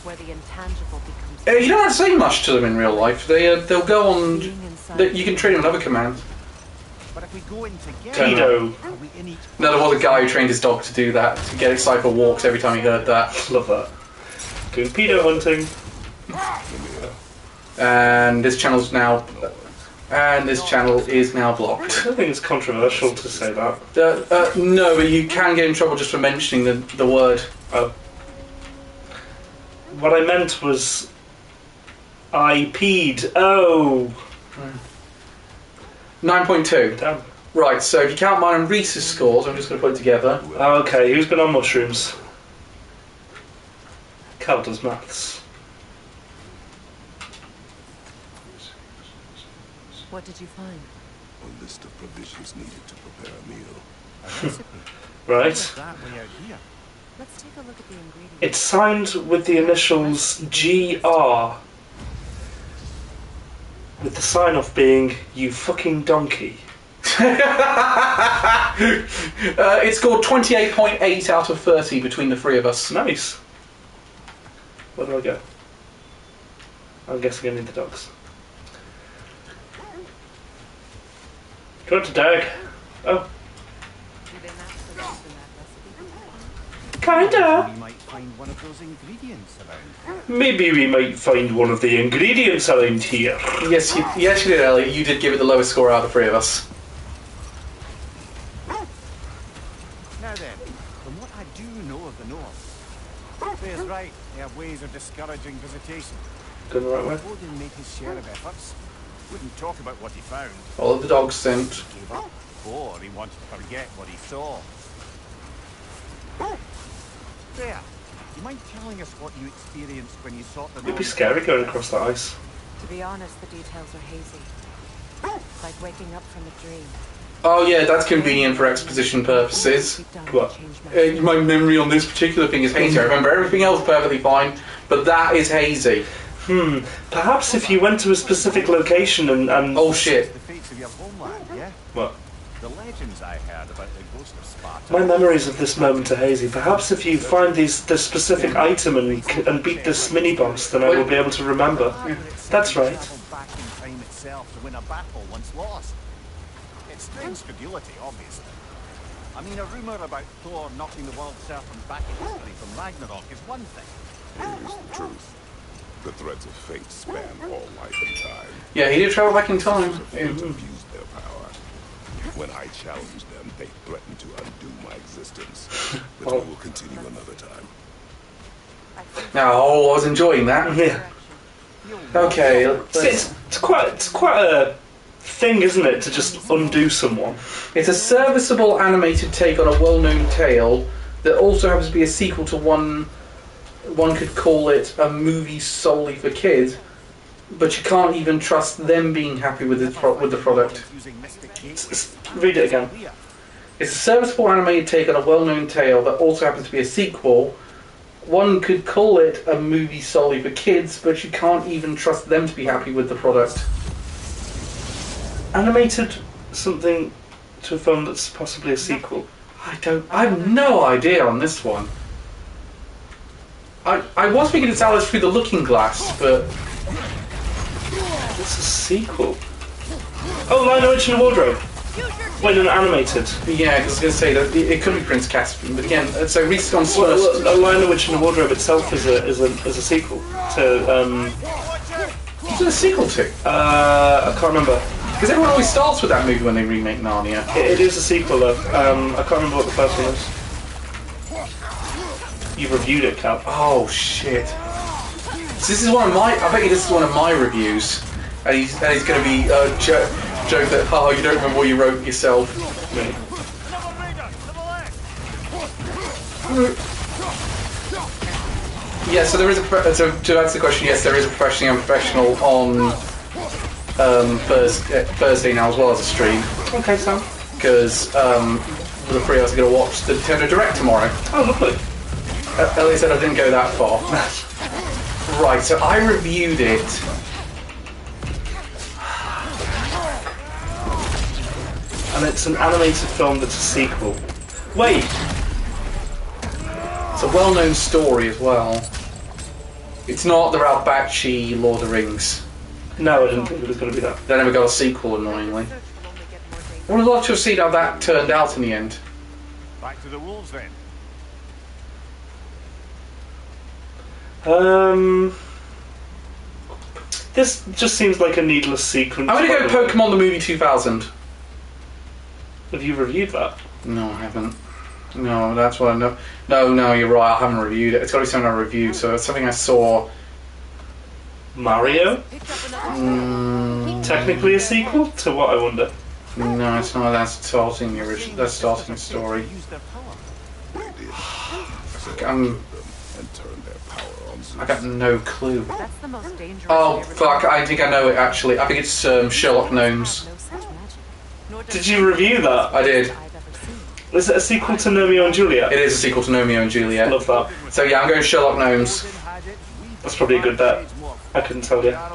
where the intangible becomes You don't have to say much to them in real life. They'll go on. being inside You can train them with other commands. But if we go in together, Tito. are we in each No, there was a guy who trained his dog to do that, to get excited for walks every time he heard that. Love that. Going pedo hunting. And this channel's now. And this channel is now blocked. I don't think it's controversial to say that. No, but you can get in trouble just for mentioning the word. Oh. What I meant was I peed. Oh. 9.2. Damn. Right, so if you count mine and Reese's scores, I'm just going to put it together. Okay, who's been on mushrooms? Cal does maths. What did you find? A list of provisions needed to prepare a meal. a recipe? Right. That way out here. Let's take a look at the ingredients. It's signed with the initials GR. With the sign off being, you fucking donkey. It scored 28.8 out of 30 between the three of us. Nice. Where do I go? I'm guessing I need the dogs. Go to Dag. Oh, Do they match the rest in that recipe? kinda. We might find one of those ingredients around. Maybe we might find one of the ingredients around here. Yes, you did, Elliot. You did give it the lowest score out of the three of us. Now then, from what I do know of the North, Faye's right, they have ways of discouraging visitation. Going the right way? Odin made his share of efforts. Wouldn't talk about what he found. All of the dogs sent. He gave up, or he wanted to forget what he saw. There. You mind telling us what you experienced when you sought the It'd be scary going across the ice. To be honest, the details are hazy. Like waking up from a dream. Oh yeah, that's convenient for exposition purposes. What? My memory on this particular thing is hazy. I remember everything else perfectly fine, but that is hazy. Perhaps if you went to a specific location and Oh shit. The fates of your homeland, yeah? What? The legends I heard about the ghost of Sparta. My memories of this moment are hazy. Perhaps if you find this specific item and beat this mini-boss, then I will be able to remember. That's right. Travelled back in time itself to win a battle once lost. It's strange credulity, obviously. I mean, a rumour about Thor knocking the world serpent back in history from Ragnarok is one thing. Here's the truth. The threads of fate span all life and time. Yeah, he did travel back in time. Fate abused their power. When I challenged them, they threatened to undo my existence. But we will continue another time. Oh, I was enjoying that. Yeah. Okay, It's quite a thing, isn't it, to just undo someone? it's a serviceable animated take on a well-known tale that also happens to be a sequel to one one could call it a movie solely for kids, but you can't even trust them being happy with the product. Read it again. It's a serviceable animated take on a well-known tale that also happens to be a sequel. One could call it a movie solely for kids, but you can't even trust them to be happy with the product. Animated something to a film that's possibly a sequel. I have no idea on this one. I was thinking it's Alice Through the Looking Glass, but It's a sequel. Oh, Lionel Richie in the Wardrobe. Wait, no, animated. yeah, I was going to say that it could be Prince Caspian, but again, so Reese on Smurfs. Well, Lionel Richie in the Wardrobe itself is a sequel to. What's it a sequel to? I can't remember. Because everyone always starts with that movie when they remake Narnia. It is a sequel though. I can't remember what the first one is. You've reviewed it, Cal. Oh shit! So this is one of my. I bet you this is one of my reviews, and he's going to be joke that you don't remember what you wrote yourself. Me. Yeah, so there is to answer the question, yes, there is a professionally unprofessional on Thursday now as well as a stream. Okay, Sam. Because the three of us are going to watch the Nintendo Direct tomorrow. Oh, lovely. Elliot said I didn't go that far. Right, so I reviewed it. And it's an animated film that's a sequel. Wait! It's a well-known story as well. It's not the Ralph Bakshi Lord of the Rings. No, I didn't think it was going to be that. They never got a sequel, annoyingly. I would love to have seen how that turned out in the end. Back to the wolves then. This just seems like a needless sequence. I'm going to go Pokemon the Movie 2000. Have you reviewed that? No, I haven't. No, that's what I know. No, you're right, I haven't reviewed it. It's got to be something I reviewed, so it's something I saw. Mario? Technically a sequel to what, I wonder? No, it's not. That's starting the original. That's starting the story. I got no clue. That's the most dangerous. Oh fuck! I think I know it actually. I think it's Sherlock Gnomes. No such magic. Nor does Did you review that? I did. I've ever seen. Is it a sequel to Romeo and Juliet? It is a sequel to Romeo and Juliet. Love that. So yeah, I'm going Sherlock Gnomes. That's probably a good bet. I couldn't tell you. I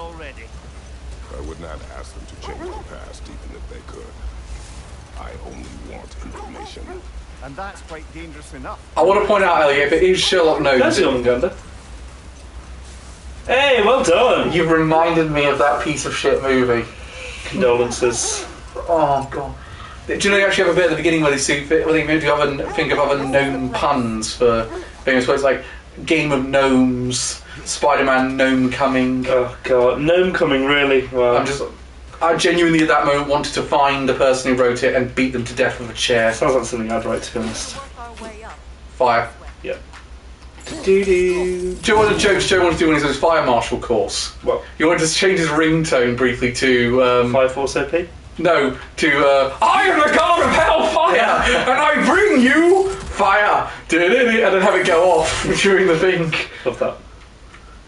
would not ask them to change the past, even if they could. I only want information. And that's quite dangerous enough. I want to point out, Elliot, if it is Sherlock There's Gnomes, Jormungandr. Hey, well done! you've reminded me of that piece of shit movie. Condolences. Oh god. Do you know they actually have a bit at the beginning where they think of other gnome puns for famous words like Game of Gnomes, Spider-Man Gnome Coming. Oh god, Gnome Coming, really? Wow. I genuinely at that moment wanted to find the person who wrote it and beat them to death with a chair. Sounds like something I'd write, to be honest. Work our way up. Fire. Yeah. Do you know what the jokes Joe wanted to do when he was his fire marshal course? What? He wanted to change his ringtone briefly to Fire Force OP? no, to I am the god of hellfire and I bring you fire, and then have it go off during the thing. Love that.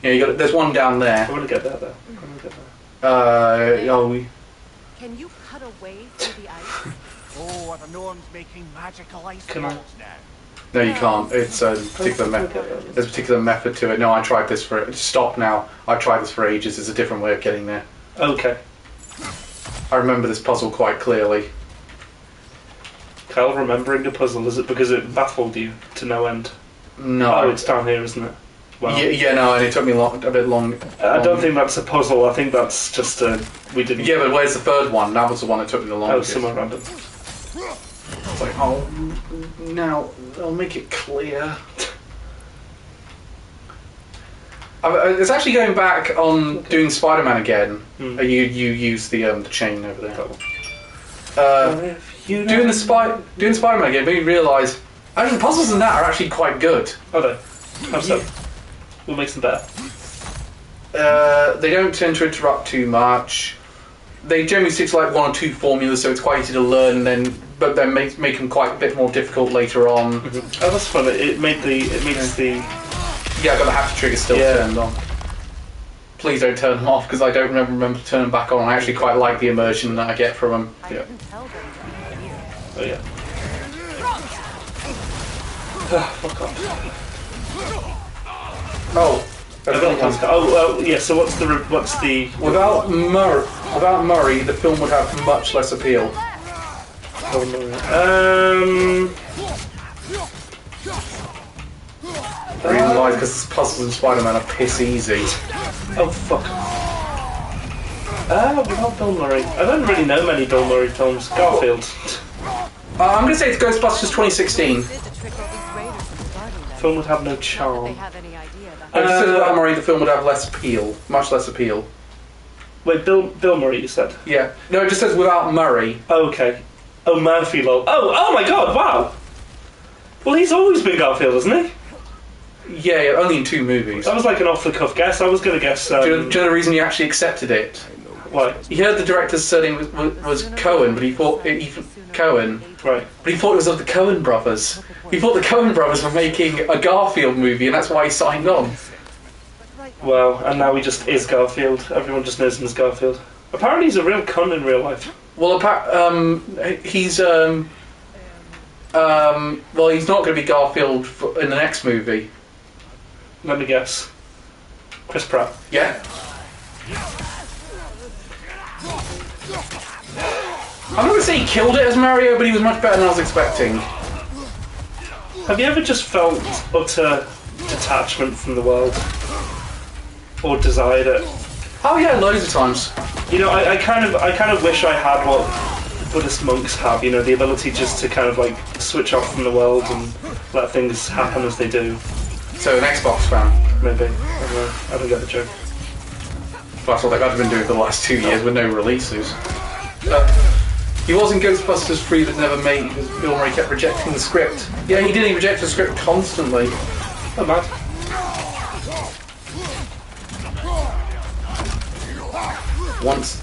Yeah, you got. There's one down I there. want to get that there. I want to get that. Can you cut away through the ice? Oh, are the gnomes making magical ice Can I? balls now? No, you can't. It's a particular method. There's a particular method to it. No, I tried this for. Stop now. I tried this for ages. There's a different way of getting there. Okay. I remember this puzzle quite clearly. Kyle, remembering the puzzle, is it because it baffled you to no end? No. Oh, it's down here, isn't it? Well, Yeah, no, and it took me a bit long. I don't think that's a puzzle. I think that's just we didn't. Yeah, but where's the third one? That was the one that took me the Oh, longest. somewhere random. It's like, now I'll make it clear. It's actually going back on doing Spider-Man again. You use the chain over there. Doing Spider-Man again, made me realise actually the puzzles in that are actually quite good. Are they? How so? What makes them better? They don't tend to interrupt too much. They generally stick to like one or two formulas, so it's quite easy to learn. But then make them quite a bit more difficult later on. Oh, that's fun. It makes the Yeah, I got the haptic trigger still turned on. Please don't turn them off because I don't remember to turn them back on. I actually quite like the immersion that I get from them. I didn't tell them to be here. Oh yeah. Fuck off. Oh. Yeah. So what's the Without Murray, the film would have much less appeal. The reason why is because puzzles in Spider-Man are piss easy. Oh fuck. Without Bill Murray. I don't really know many Bill Murray films. Garfield. I'm going to say it's Ghostbusters 2016. Film would have no charm. Without Murray, the film would have less appeal, much less appeal. Wait, Bill Murray, you said? Yeah. No, it just says without Murray. Oh, okay. Oh, Murphy, lol. Oh my god, wow! Well, he's always been Garfield, hasn't he? Yeah, only in 2 movies. That was like an off-the-cuff guess. I was going to guess... do you know the reason you actually accepted it? Why? He heard the director's surname was Cohen, but he thought... Cohen. Right. But he thought it was of the Coen brothers. He thought the Coen brothers were making a Garfield movie, and that's why he signed on. Well, and now he just is Garfield. Everyone just knows him as Garfield. Apparently he's a real cunt in real life. Well, he's well, he's not going to be Garfield in the next movie. Let me guess. Chris Pratt. Yeah. I'm not going to say he killed it as Mario, but he was much better than I was expecting. Have you ever just felt utter detachment from the world? Or desired it? Oh yeah, loads of times. You know, I kind of wish I had what Buddhist monks have, you know, the ability just to kind of like switch off from the world and let things happen as they do. So an Xbox fan? Maybe. I don't get the joke. That's what they've had been doing for the last 2 years with no releases. He was in Ghostbusters 3 that never made because Bill Murray kept rejecting the script. Yeah, he did. He rejected the script constantly. Oh, mad. Once.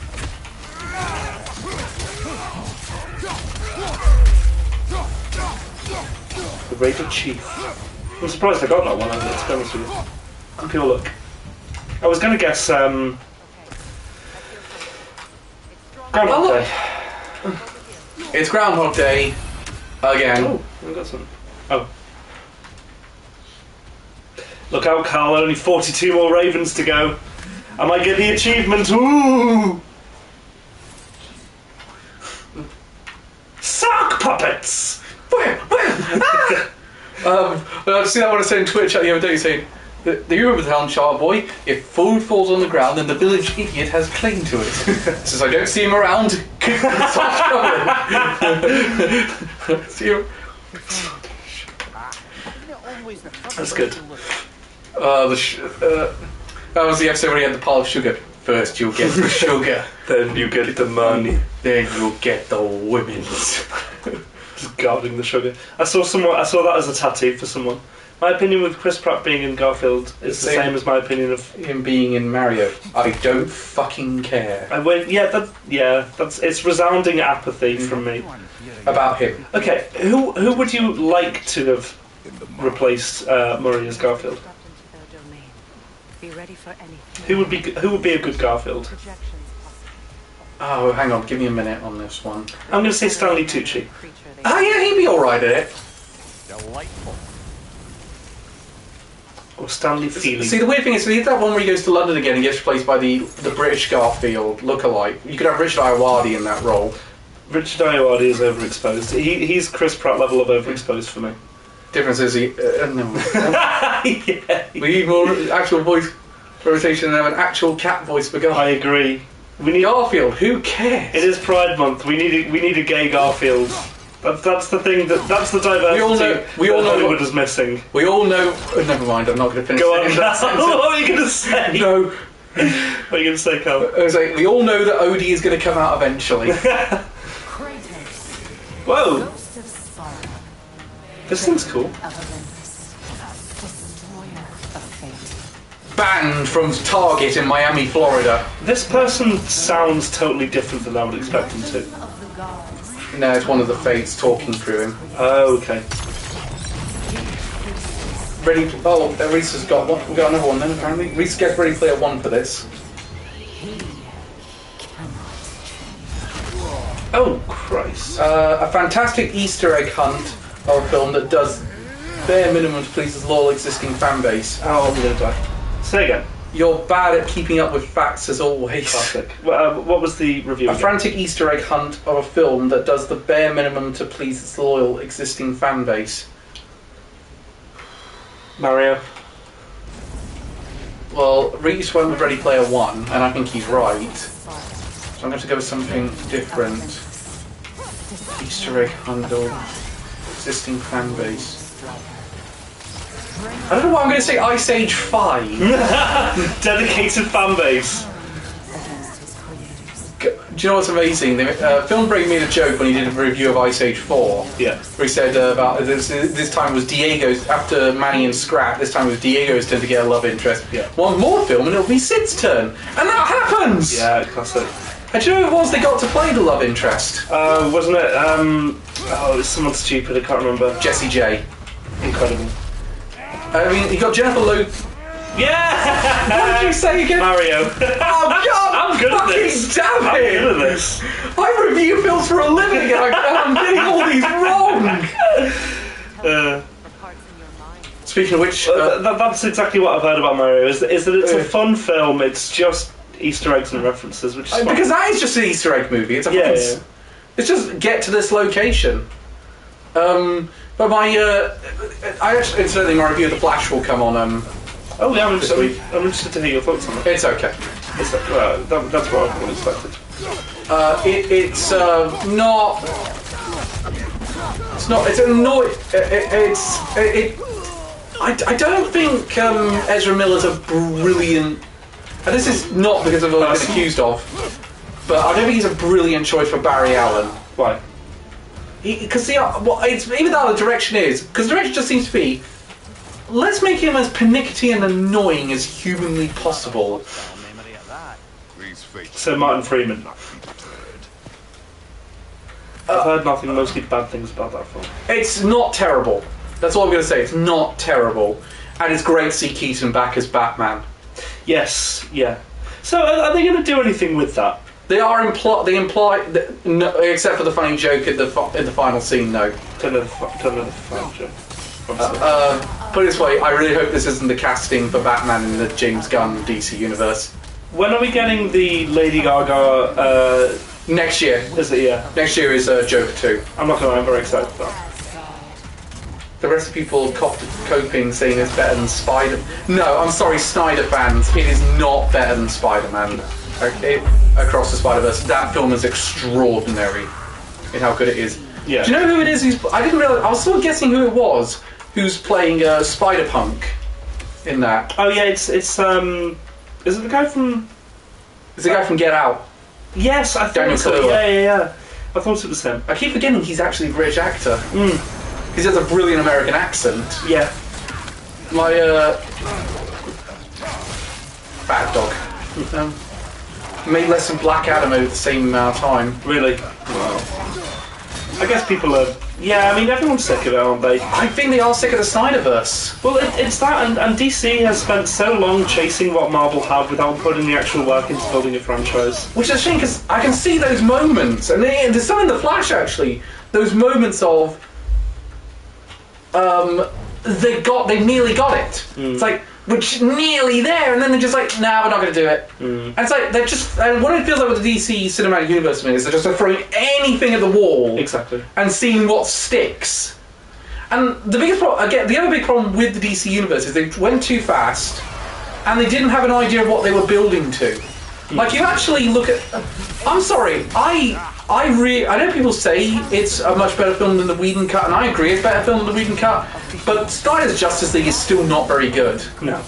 The Raider Chief. I'm surprised I got that one, to be honest with you. Good people look. I was going to guess, Groundhog Day. It's Groundhog Day again. Oh, I got some. Oh. Look out, Carl, only 42 more Ravens to go. I might get the achievement. Ooh! Sock puppets! I see that one I said in Twitch the other day saying, do you remember the town Char Boy? If food falls on the ground, then the village idiot has claim to it. Since I don't see him around, see him. That's good. That was the episode where he had the pile of sugar. First you'll get the sugar, Then you get the money. then you'll get the women. Just guarding the sugar. I saw that as a tattoo for someone. My opinion with Chris Pratt being in Garfield is the same as my opinion of him being in Mario. I don't fucking care. It's resounding apathy from me About him. Okay, who would you like to have replaced Murray as Garfield? Be ready for anything. Who would be a good Garfield? Oh, hang on, give me a minute on this one. I'm going to say Stanley Tucci. Oh yeah, he'd be alright at it. Delightful. Or Stanley Feely. See, the weird thing is, see, that one where he goes to London again and gets replaced by the British Garfield lookalike. You could have Richard Ayoade in that role. Richard Ayoade is overexposed. He's Chris Pratt level of overexposed for me. Difference is no. Yeah. We need more actual voice rotation and have an actual cat voice for I Garfield. agree. We need Garfield, who cares? It is Pride Month. We need a gay Garfield. That's the thing. That's the diversity We all know Hollywood is missing. We all know. Oh, never mind. I'm not going to finish. Go on. that sentence. What are you going to say? No. What are you going to say, Carl? I was like, we all know that Odie is going to come out eventually. Whoa! This thing's cool. Banned from Target in Miami, Florida. This person sounds totally different than I would expect him to. No, it's one of the Fates talking through him. Oh, okay. Ready. Oh, Reese has got one. We've got another one then, apparently. Reese gets Ready Player One for this. Oh, Christ. A fantastic Easter egg hunt of a film that does bare minimum to please its loyal existing fan base. Oh, I'm going to die. Say again. You're bad at keeping up with facts as always. Classic. What was the review A again? frantic Easter egg hunt of a film that does the bare minimum to please its loyal existing fan base. Mario. Well, Reese went with Ready Player One, and I think he's right. So I'm going to go with something different. Easter egg hunt of existing fan base. I don't know what I'm going to say. Ice Age 5. Dedicated fan base. Do you know what's amazing? Film Break made a joke when he did a review of Ice Age 4. Yeah. Where he said about this time was Diego's, after Manny and Scrap, this time was Diego's turn to get a love interest. Yeah. One more film and it'll be Sid's turn. And that happens! Yeah, classic. And do you know who it was they got to play the love interest? Wasn't it? It was someone stupid. I can't remember. Jessie J. Incredible. I mean, you got Jennifer Lopez. Yeah! What did you say again? Mario. Oh God! I'm good at this. Damn I'm it! good at this. I review films for a living and I'm getting all these wrong! Speaking of which... that's exactly what I've heard about Mario, is that it's a fun film, it's just Easter eggs and references, which is fun. Because that is just an Easter egg movie. It's a yeah. It's just get to this location. But I actually, incidentally, my review of The Flash will come on oh yeah, I'm this week. interested to hear your thoughts on it. It's okay. That's what I've expected. It's not. It's not. It's annoying. I don't think Ezra Miller's a brilliant. And this is not because of what I've been accused of, but I don't think he's a brilliant choice for Barry Allen. Why? Because it's even though the direction is, because the direction just seems to be, let's make him as pernickety and annoying as humanly possible. So Martin Freeman. I've heard nothing, mostly bad things about that film. It's not terrible. That's all I'm going to say. It's not terrible, and it's great to see Keaton back as Batman. Yes, yeah. So are they going to do anything with that? They imply that, no, except for the funny joke in the final scene. No. Turn of the final joke. Put it this way, I really hope this isn't the casting for Batman in the James Gunn DC universe. When are we getting the Lady Gaga? Next year. Is it? Yeah. Next year is Joker 2. I'm not gonna lie, I'm very excited for that. The rest of people coping saying it's better than Spider. No, I'm sorry, Snyder fans. It is not better than Spider-Man. Okay, Across the Spider-Verse. That film is extraordinary in how good it is. Yeah. Do you know who it is? I didn't realize. I was still guessing who it was. Who's playing Spider-Punk in that? Oh yeah, it's is it the guy from? It's the guy from Get Out. Yes, I Daniel thought so. Kaluuya. Yeah. I thought it was him. I keep forgetting he's actually a British actor. He has a brilliant American accent. Yeah. My bad dog. Made less than Black Adam over the same amount of time. Really? Wow. I guess people are. Yeah, I mean everyone's sick of it, aren't they? I think they are sick of the Snyderverse. Well, it's that, and DC has spent so long chasing what Marvel have without putting the actual work into building a franchise. Which is a shame, because I can see those moments, and there's some in The Flash actually. Those moments of they nearly got it. It's like, we're nearly there, and then they're just like, nah, we're not going to do it. And it's like, they're just, and what it feels like with the DC Cinematic Universe is they're just throwing anything at the wall. Exactly. And seeing what sticks. And the biggest problem, again, the other big problem with the DC Universe is they went too fast, and they didn't have an idea of what they were building to. Like, you actually look at, I'm sorry, I know people say it's a much better film than the Whedon cut, and I agree it's a better film than the Whedon cut, but Snyder's Justice League is still not very good. No.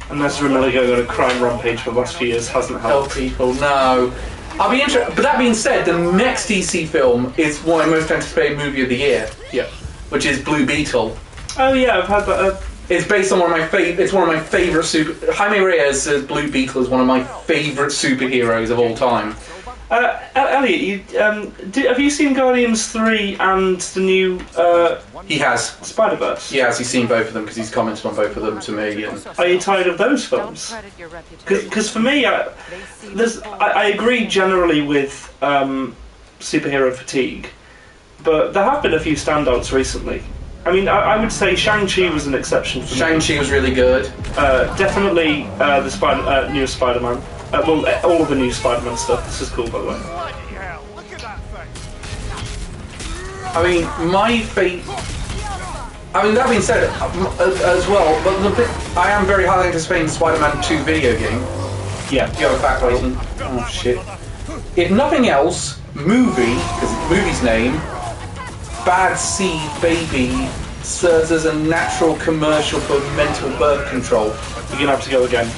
And Ezra Miller going on a crime rampage for the last few years hasn't helped. Oh, people, no. I'll be interested. But that being said, the next DC film is my most anticipated movie of the year. Yeah. Which is Blue Beetle. Oh yeah, I've had that. It's based on one of my favorite super. Jaime Reyes' Blue Beetle is one of my favorite superheroes of all time. Elliot, have you seen Guardians 3 and the new He has. Spider-Verse? He has. He's seen both of them because he's commented on both of them to me. And Are you tired of those films? Because for me, I agree generally with superhero fatigue, but there have been a few standouts recently. I mean, I would say Shang-Chi was an exception for me. Shang-Chi was really good. Definitely the new Spider-Man. Well, all of the new Spider-Man stuff. This is cool, by the way. Bloody hell, look at that thing. I mean, that being said, as well, but I am very highly anticipating the Spider-Man 2 video game. Yeah. You have a fact rating. Oh shit. If nothing else, movie, because the movie's name, Bad Seed Baby, serves as a natural commercial for mental birth control. You're gonna have to go again.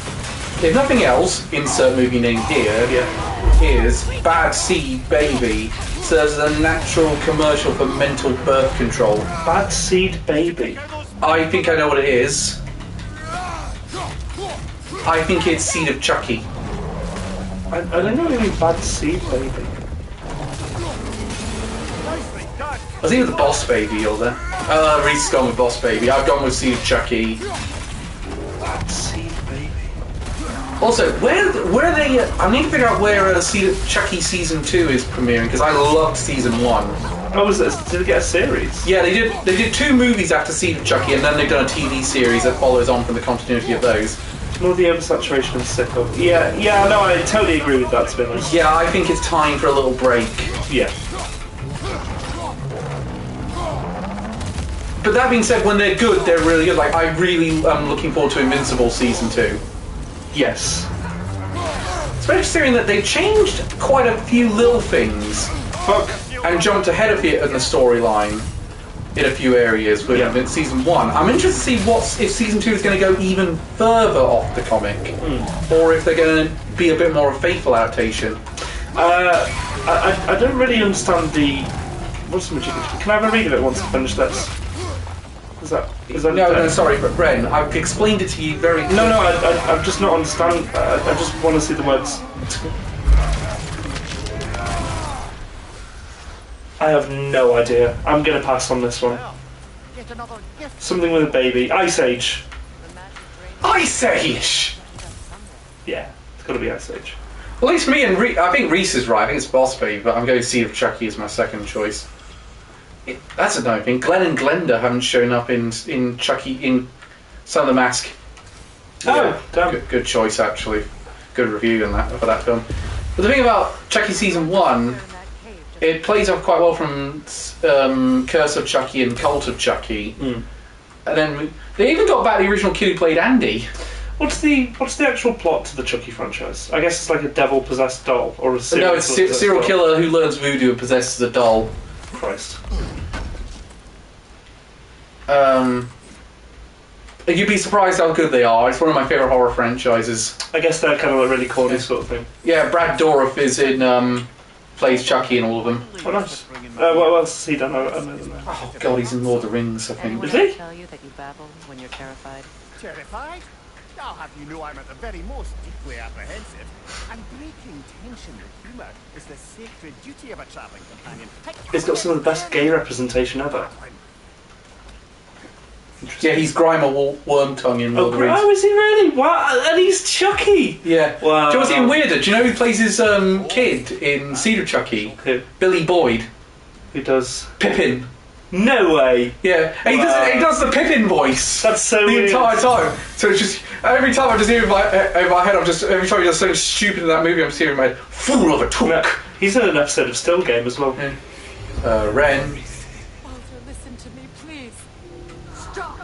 If nothing else, insert movie name here, is Bad Seed Baby serves as a natural commercial for mental birth control. Bad Seed Baby. I think I know what it is. I think it's Seed of Chucky. I don't know what you mean, Bad Seed Baby. I was either the Boss Baby or the... Reese's gone with Boss Baby. I've gone with Seed of Chucky. Bad Seed Baby. Also, where are they... I need to figure out where Seed of Chucky Season 2 is premiering, because I loved Season 1. Oh, was it? Did it get a series? Yeah, they did 2 movies after Seed of Chucky, and then they've done a TV series that follows on from the continuity of those. More the oversaturation of sicko. Yeah, no, I totally agree with that, to be honest. Yeah, I think it's time for a little break. Yeah. But that being said, when they're good, they're really good. Like, I really am looking forward to Invincible Season 2. Yes. Especially considering that they changed quite a few little things. And jumped ahead of it in the storyline in a few areas with Season 1. I'm interested to see if Season 2 is going to go even further off the comic. Or if they're going to be a bit more of a faithful adaptation. I don't really understand the... What's the magic? Can I have a read of it once I finish this? Is that no, sorry, but Bren, I've explained it to you very... No, I'm just not understand. I just want to see the words. I have no idea. I'm going to pass on this one. Something with a baby. Ice Age. Ice Age! Yeah, it's got to be Ice Age. Well, at least me and I think Reese is right. I think it's Boss Baby, but I'm going to Seed of Chucky as my second choice. That's another thing. Glenn and Glenda haven't shown up in Chucky in Son of the Mask. Oh, damn. Good choice, actually. Good review on that for that film. But the thing about Chucky Season 1, it plays off quite well from Curse of Chucky and Cult of Chucky. And then they even got back the original kid who played Andy. What's the actual plot to the Chucky franchise? I guess it's like a devil-possessed doll, or a serial No, it's a serial killer who learns voodoo and possesses a doll. Christ. You'd be surprised how good they are. It's one of my favourite horror franchises. I guess they're kind of a really corny sort of thing. Yeah, Brad Dourif is in plays Chucky in all of them. Oh, nice. What else has he done? I know them now. Oh god, he's in Lord of the Rings, I think. Is he? Tell you that you babble when you're terrified. Terrified? I'll have you know I'm at the very most deeply apprehensive. And breaking tension with humour is the sacred duty of a travelling companion. He's got some of the best gay representation ever. Yeah, he's Grimer Wormtongue in Lord of the Rings. Oh, is he really? What? And he's Chucky? Yeah. Wow. Do you know what's even weirder? Do you know who plays his kid in Seed of Chucky? Who? Billy Boyd. Who does? Pippin. No way. Yeah, and he does the Pippin voice. That's so the weird. entire time. So it's just every time I just hear in my head, every time he does something stupid in that movie, I'm just hearing in my head, fool of a took. No, he's in an episode of Still Game as well. Yeah. Ren. Walter, listen to me, please. Stop.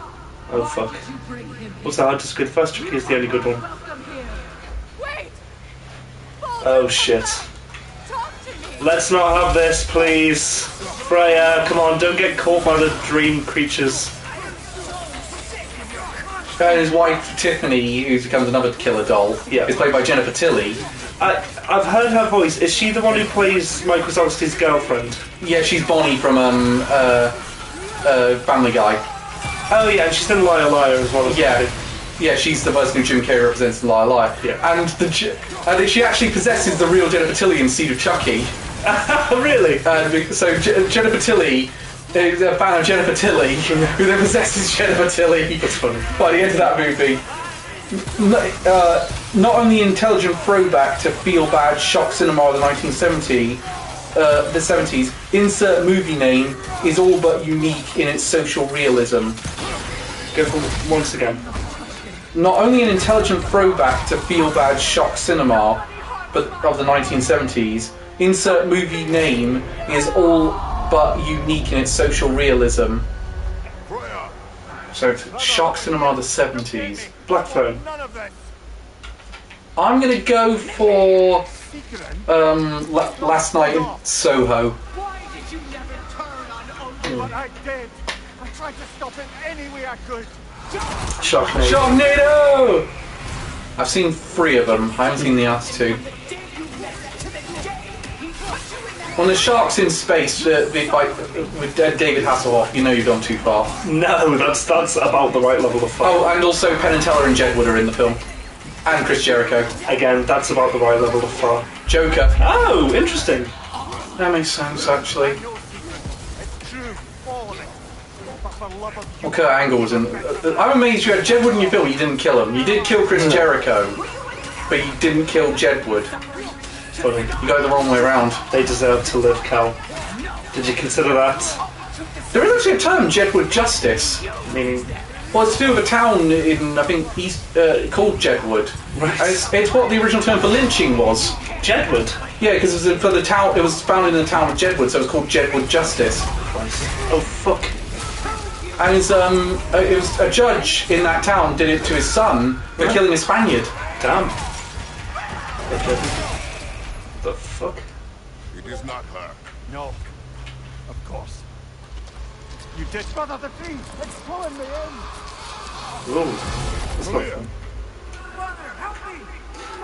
Oh fuck. What's that? Just good. First Chucky is the only good one. Wait. Oh shit. Talk to me. Let's not have this, please. Freya, come on, don't get caught by the dream creatures. And his wife Tiffany, who becomes another killer doll, is played by Jennifer Tilly. I've heard her voice. Is she the one who plays Mike Wazowski's girlfriend? Yeah, she's Bonnie from Family Guy. Oh yeah, and she's in Liar Liar as well as Yeah. Yeah, she's the person who Jim Carrey represents in Liar Liar. Yeah. And she actually possesses the real Jennifer Tilly in Seed of Chucky. Really? So Jennifer Tilly is a fan of Jennifer Tilly, who then possesses Jennifer Tilly. That's funny. By the end of that movie. Not only an intelligent throwback to feel-bad shock cinema of the 70s, insert movie name is all but unique in its social realism. Go for once again. Not only an intelligent throwback to feel-bad shock cinema but of the 1970s, insert movie name is all but unique in its social realism. So, shock cinema of the 70s. Black Phone. I'm gonna go for Last Night in Soho. Why did you never turn on? But I did. I tried to stop it any way I could. Sharknado. Sharknado! I've seen 3 of them. I haven't seen the other 2. When the sharks in space with David Hasselhoff, you know you've gone too far. No, that's about the right level of fun. Oh, and also Penn and Teller and Jedward are in the film. And Chris Jericho. Again, that's about the right level of fun. Joker. Oh, interesting. That makes sense, actually. It's true, falling. But for love of Well, Kurt Angle was in... I'm amazed you had Jedward in your film, you didn't kill him. You did kill Chris Jericho, but you didn't kill Jedward. Funny. You got it the wrong way around. They deserve to live, Cal. Did you consider that? There is actually a term, Jedward Justice. Meaning... Well, it's to do with a town in, I think, East, called Jedward. Right. And it's what the original term for lynching was. Jedward? Yeah, because it was for the town. It was founded in the town of Jedward, so it was called Jedward Justice. Oh, fuck. And it was a judge in that town did it to his son for killing a Spaniard. Damn. Okay. The fuck? It is not her. no. Of course. You did. Brother, the thing! It's pulling me in! Ooh. That's not fun.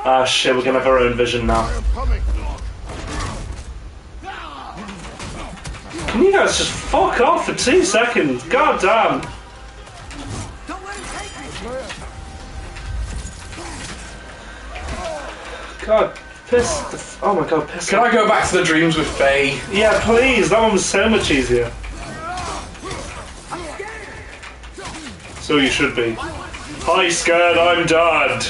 Ah, shit, we're gonna have our own vision now. I am coming. Can you guys just fuck off for 2 seconds? God damn. God, piss the oh my god, piss. Can I go back to the dreams with Faye? Yeah, please, that one was so much easier. So you should be. Hi, scared, I'm dad.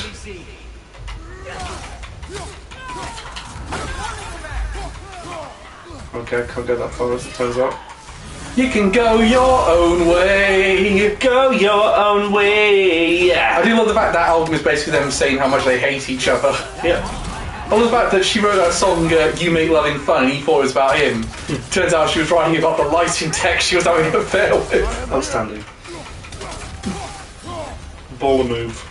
Okay, can't go that far as it turns out. You can go your own way. Go your own way. Yeah. I do love the fact that album is basically them saying how much they hate each other. Yeah. I love the fact that she wrote that song, You Make Loving Fun, and he thought it was about him. Turns out she was writing about the lighting tech she was having an affair with. Outstanding. Baller move.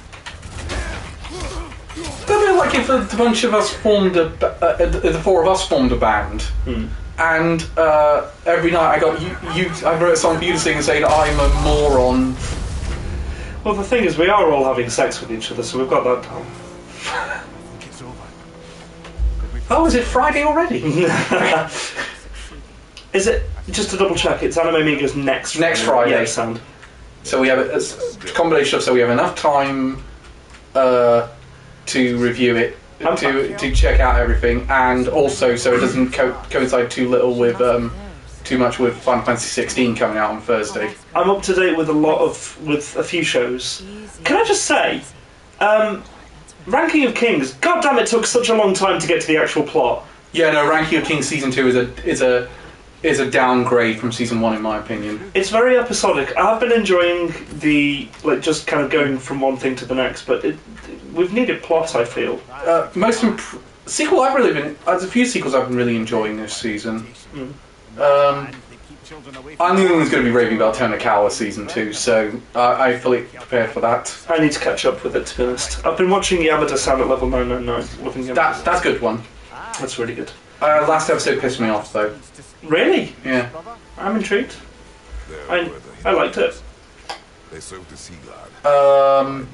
I feel like if a bunch of us formed the 4 of us formed a band, and every night I wrote a song for you to sing and saying I'm a moron. Well, the thing is, we are all having sex with each other, so we've got that down. It's over. Oh, is it Friday already? Is it, just to double check, it's Anime Amiga's next Friday. Yeah, sound. So we have a combination of, so we have enough time to review it, to check out everything, and also so it doesn't coincide too much with Final Fantasy 16 coming out on Thursday. I'm up to date with with a few shows. Can I just say, Ranking of Kings, god damn it took such a long time to get to the actual plot. Yeah, no, Ranking of Kings Season 2 is a downgrade from Season 1 in my opinion. It's very episodic. I've been enjoying just kind of going from one thing to the next, but we've needed plot, I feel. Sequel I've really been... There's a few sequels I've been really enjoying this season. I'm the only one who's going to be raving about Tonakawa Season 2, so I fully prepared for that. I need to catch up with it, to be honest. I've been watching Yamada-san at level 999. Loving Yamada. That's a good one. That's really good. Last episode pissed me off, though. Really? Yeah. I'm intrigued. I liked it. They served the sea god.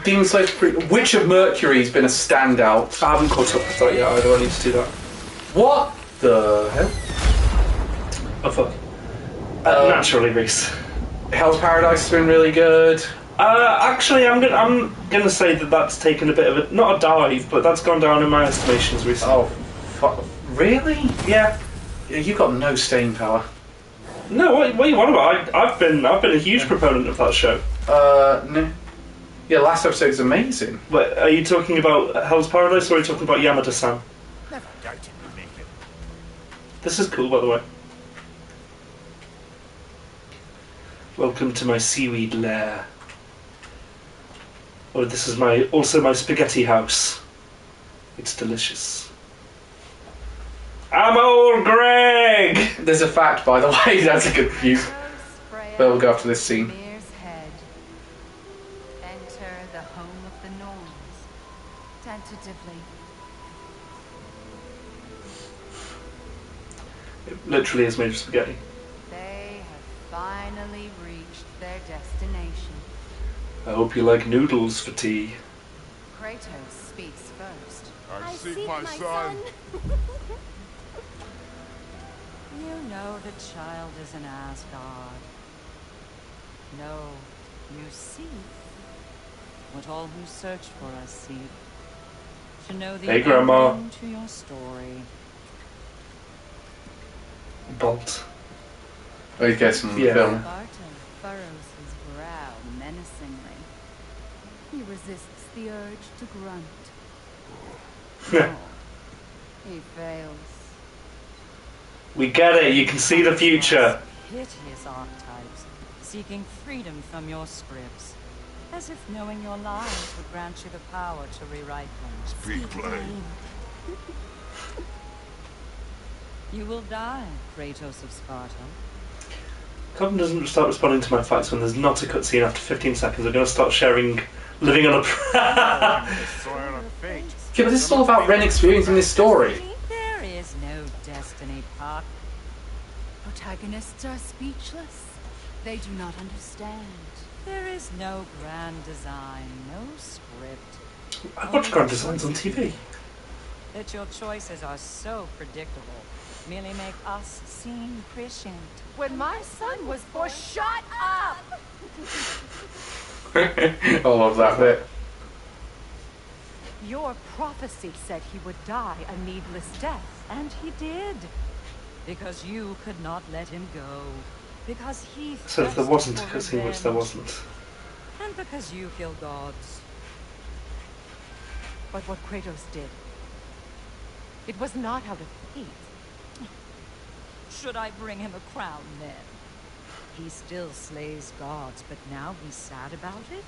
Demon Slayer Witch of Mercury's been a standout. I haven't caught up with that yet either. I need to do that. What the hell? Oh fuck. Naturally, Reese. Hell's Paradise has been really good. Actually, I'm gonna say that that's taken a bit of a not a dive, but that's gone down in my estimations recently. Oh, really? Yeah. You've got no staying power. No, what are you on about? I've been a huge proponent of that show. No. Yeah, last episode's amazing. But are you talking about Hell's Paradise or are you talking about Yamada-san? Never doubted we'd make it. This is cool, by the way. Welcome to my seaweed lair. Oh, this is also my spaghetti house. It's delicious. I'm old Greg! There's a fact, by the way, that's a good view. But we'll go after this scene. Mir's head. Enter the home of the Norns. Tentatively. It literally is made of spaghetti. They have finally reached their destination. I hope you like noodles for tea. Kratos speaks first. I seek my son. You know the child is an Asgard. No, you seek what all who search for us seek. To know the Hey, Grandma. ending to your story. Bolt. Oh, he's getting Yeah. film. Barton furrows his brow menacingly. He resists the urge to grunt. No, he fails. We get it, you can see the future. Hideous archetypes, seeking freedom from your scripts. As if knowing your lies would grant you the power to rewrite them. Speak plain. You will die, Kratos of Sparta. Coven doesn't start responding to my facts when there's not a cutscene after 15 seconds. I'm going to start sharing living on a... Soil of fate. Yeah, but this is all about Ren experiencing this story. There is no destiny, Puck. Protagonists are speechless. They do not understand. There is no grand design, no script. I watch Grand Designs on TV. That your choices are so predictable merely make us seem prescient. When my son was born, shut up! I love that bit. Your prophecy said he would die a needless death, and he did. Because you could not let him go. Because he So if there wasn't a thirsted cutscene, for which there revenge. wasn't. And because you kill gods. But what Kratos did, it was not out of hate. Should I bring him a crown then? He still slays gods, but now he's sad about it?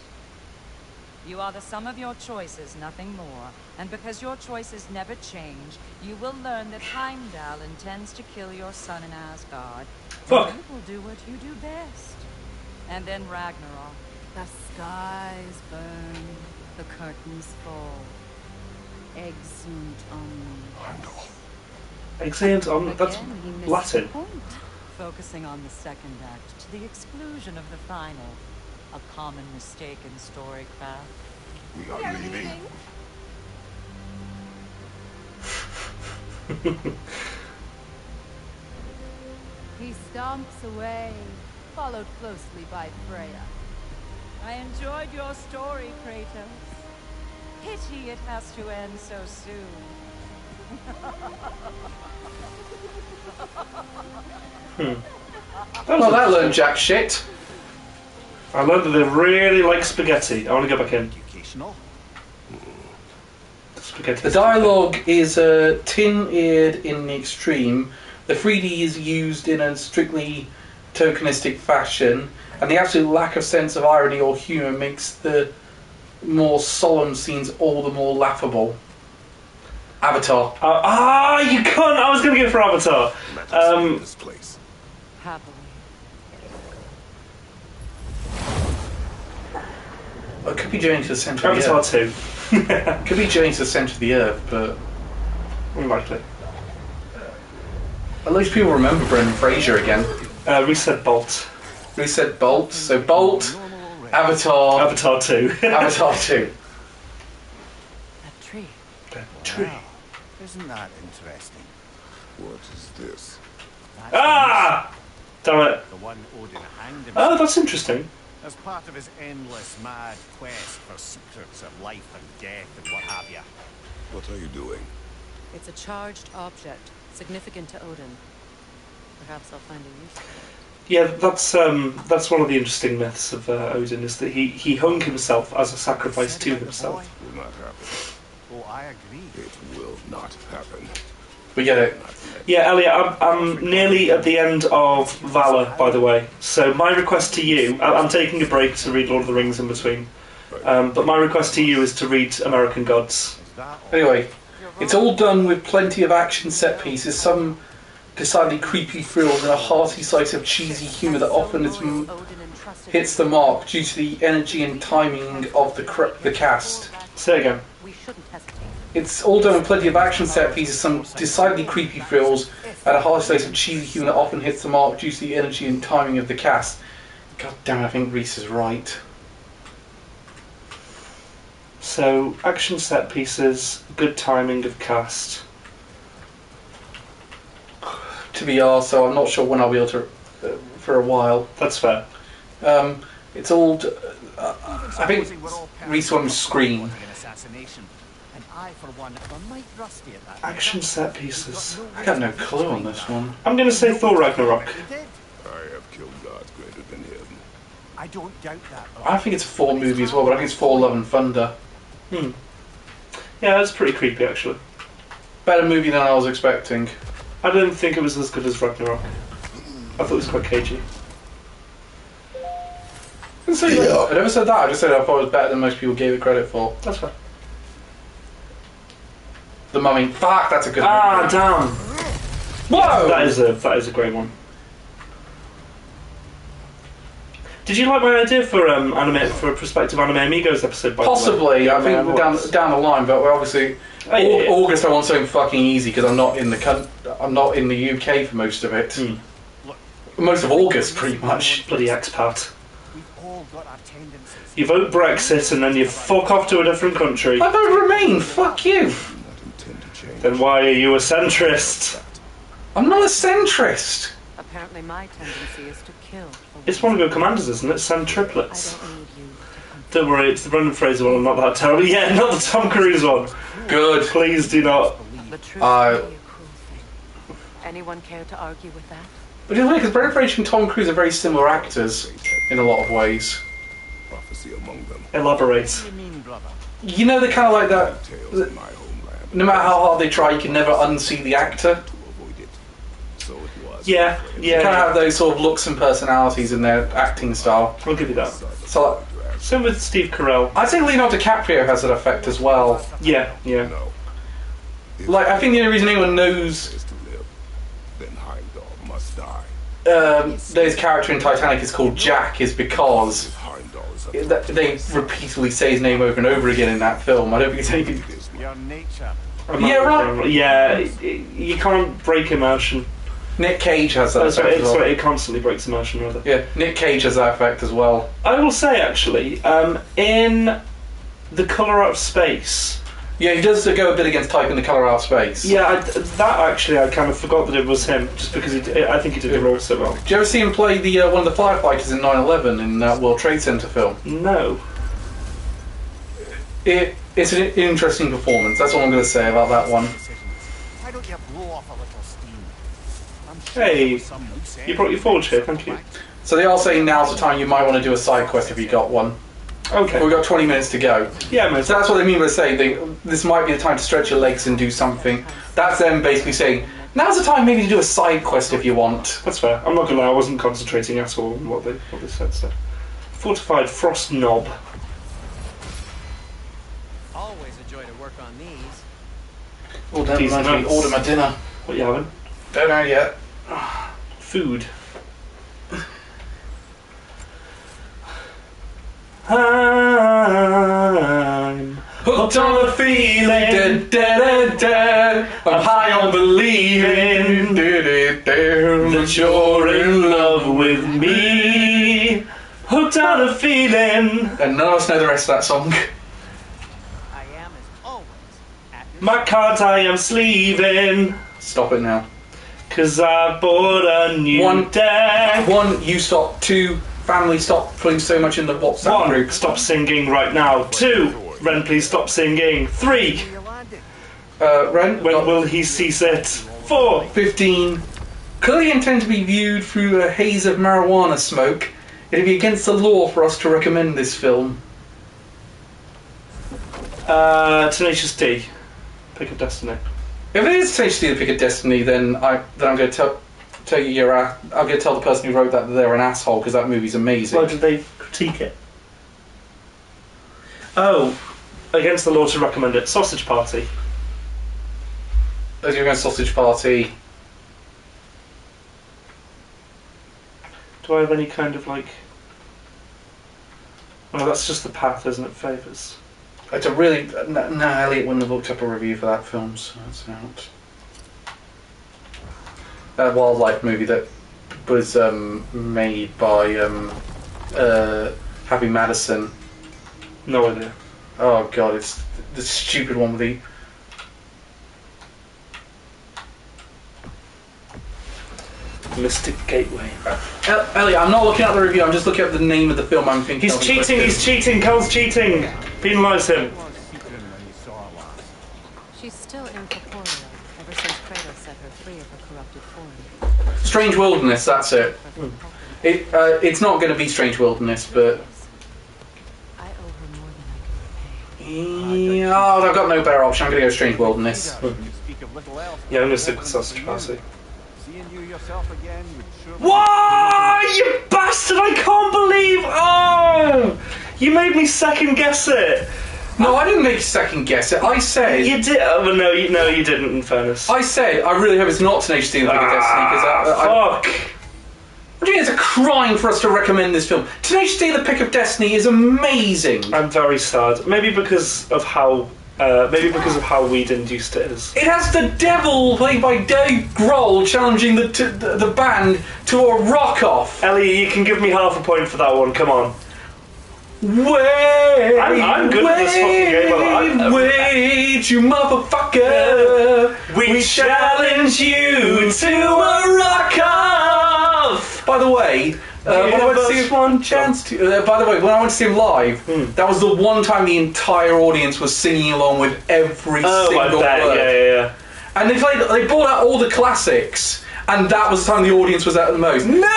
You are the sum of your choices, nothing more. And because your choices never change, you will learn that Heimdall intends to kill your son in Asgard. Fuck. And you will do what you do best. And then Ragnarok. The skies burn, the curtains fall. Exeunt omnes. Exeunt on... That's Again, he missed Latin. the point. Focusing on the second act to the exclusion of the final. A common mistake in storycraft. We are leaving. He stomps away, followed closely by Freya. I enjoyed your story, Kratos. Pity it has to end so soon. Well, that learned jack shit. I learned that they really like spaghetti. I want to go back in. Educational. Spaghetti. The dialogue is tin-eared in the extreme. The 3D is used in a strictly tokenistic fashion, and the absolute lack of sense of irony or humour makes the more solemn scenes all the more laughable. Avatar. You cunt! I was going to go for Avatar. Let us leave this place. Happily. It could be Journey to the Centre of the Avatar Earth. 2. It could be Journey to the Centre of the Earth, but Unlikely. at least people remember Brendan Fraser again. Reset Bolt. We said Bolt, so Bolt, Avatar, Avatar 2. Avatar 2. That tree. Well, isn't that interesting? What is this? That's Ah! Damn it. the one Odin hanged himself. Oh, that's interesting. as part of his endless, mad quest for secrets of life and death and what have you. What are you doing? It's a charged object, significant to Odin. Perhaps I'll find a use for it. Yeah, that's one of the interesting myths of Odin, is that he hung himself as a sacrifice to himself. Will not happen. Oh, I agree. It will not happen. We get it. Yeah, Elliot, I'm nearly at the end of Valor, by the way. So my request to you, I'm taking a break to read Lord of the Rings in between, but my request to you is to read American Gods. Anyway, it's all done with plenty of action set pieces, some decidedly creepy thrills, and a hearty slice of cheesy humour that often hits the mark due to the energy and timing of the cast. Say it again. We shouldn't hesitate. It's all done with plenty of action set pieces, some decidedly creepy thrills, and a hearty slice of cheesy humour that often hits the mark due to the energy and timing of the cast. God damn it, I think Reese is right. So, action set pieces, good timing of cast. To be arsed, so I'm not sure when I'll be able to, for a while. That's fair. It's all. I think Reese won Scream. And I, for one, am might rusty at that. Action set pieces. I got no clue on this one. I'm going to say Thor Ragnarok. They did. I have killed gods greater than him. I don't doubt that. I think it's a Thor movie as well, but I think it's Thor Love and Thunder. Yeah, that's pretty creepy, actually. Better movie than I was expecting. I didn't think it was as good as Ragnarok. I thought it was quite cagey. I never said that, I just said I thought it was better than most people gave it credit for. That's fair. The Mummy. Fuck, that's a good Ah, movie. damn! Whoa! That is a great one. Did you like my idea for a prospective Anime Amigos episode? By Possibly, the way? I think we're down the line, but we're obviously August. I want something fucking easy because I'm not in the UK for most of it. Most of August, pretty much. Bloody expat. We've all got our tendencies. You vote Brexit and then you fuck off to a different country. I vote Remain. Fuck you. Do not intend to change. Then why are you a centrist? I'm not a centrist. Apparently my tendency is to kill. It's one of your commanders, isn't it? Send I triplets. don't need you. Don't worry, it's the Brendan Fraser one. I'm not that terrible. Yeah, not the Tom Cruise one. Good. Please do not. The truth I- can be a cruel thing. Anyone care to argue with that? Which is weird because Brendan Fraser and Tom Cruise are very similar actors in a lot of ways. Prophecy among them. Elaborate. What do you mean, brother? You know, they're kind of like that. Tales in my homeland. No matter how hard they try, you can never unsee the actor. To avoid it. So it was. Yeah, They kind of yeah. have those sort of looks and personalities in their acting style. I'll give you that. So Same with Steve Carell. I think Leonardo DiCaprio has that effect as well. Yeah, yeah. No. Like, I think the only reason anyone knows Is to live, then Heimdall must die. his character in Titanic is called Jack is because If Heimdall is up they repeatedly say his name over and over again in that film. I don't think it's anything. Your nature. Yeah, right. Yeah, you can't break immersion. Nick Cage has that That's right, effect as it's well. right, it constantly breaks immersion, rather. Yeah, Nick Cage has that effect as well. I will say, actually, in The Colour Out of Space... Yeah, he does go a bit against type in The Colour Out of Space. Yeah, that actually, I kind of forgot that it was him, just because I think he did the role so well. Did you ever see him play the one of the firefighters in 9/11 in that World Trade Center film? No. It's an interesting performance. That's all I'm going to say about that one. Why don't you blow off a little steam? I'm sure Hey, there was some loose you end brought your forge here, thank you. So they are saying now's the time you might want to do a side quest if you got one. Okay. We've got 20 minutes to go. Yeah, mate. So that's what they mean by saying this might be the time to stretch your legs and do something. That's them basically saying, now's the time maybe to do a side quest if you want. That's fair. I'm not gonna lie, I wasn't concentrating at all on what they said. So, fortified frost knob. Always a joy to work on these. Oh, don't Decent mind me nuts. order my dinner. What you having? Don't know yet. Food. I'm Hooked on a feeling, I'm high on believing that you're in love with me. Hooked on a feeling. And none of us know the rest of that song. I am, as always, at your My cards I am sleeving. Stop it now. 'Cause I bought a new One- deck. One, you stop. Two, family stop putting so much in the WhatsApp 1. group. Stop singing right now. 2. Ren, please stop singing. 3. Ren, When will he cease it? 4. 15. Clearly intend to be viewed through a haze of marijuana smoke. It'd be against the law for us to recommend this film. Tenacious D. Pick of Destiny. If it is Tenacious D, the Pick of Destiny, then I'm going to tell you I'm going to tell the person who wrote that they're an asshole because that movie's amazing. Why did they critique it? Oh, against the law to recommend it. Sausage Party. As you're going to Sausage Party. Do I have any kind of like... Oh, that's just the path, isn't it? Favours. It's a really... No, Elliot wouldn't have looked up a review for that film, so that's out. A wildlife movie that was made by Happy Madison. No idea. Oh god, it's the stupid one with the... Mystic Gateway. Elliot, I'm not looking at the review, I'm just looking at the name of the film I'm thinking He's of. cheating, he's cheating, Carl's cheating! Penalise him. She's still incorporeal, ever since Kratos set her free of her corrupted form. Strange Wilderness, that's it. It's not going to be Strange Wilderness, but... I owe her more than I can repay. Yeah, I've got no better option, I'm going to go Strange Wilderness. Yeah, I'm going to stick with Sausage Party. Seeing you yourself again would surely... What? You bastard! I can't believe... Oh! You made me second guess it! No, I didn't make you second guess it. I said... You did... Oh, well, no, you didn't, in fairness. I said, I really hope it's not Tenacious D, the Pick of Destiny, because fuck! What do you mean it's a crime for us to recommend this film? Tenacious D, the Pick of Destiny is amazing. I'm very sad. Maybe because of how weed-induced it is. It has the devil, played by Dave Grohl, challenging the band to a rock-off. Ellie, you can give me half a point for that one, come on. Wait! I'm good at this fucking game. Wait, you motherfucker! We challenge you to a rock-off! By the way... when I went to see him, by the way, when I went to see him live, that was the one time the entire audience was singing along with every single word. Yeah. And they brought out all the classics, and that was the time the audience was at the most. No!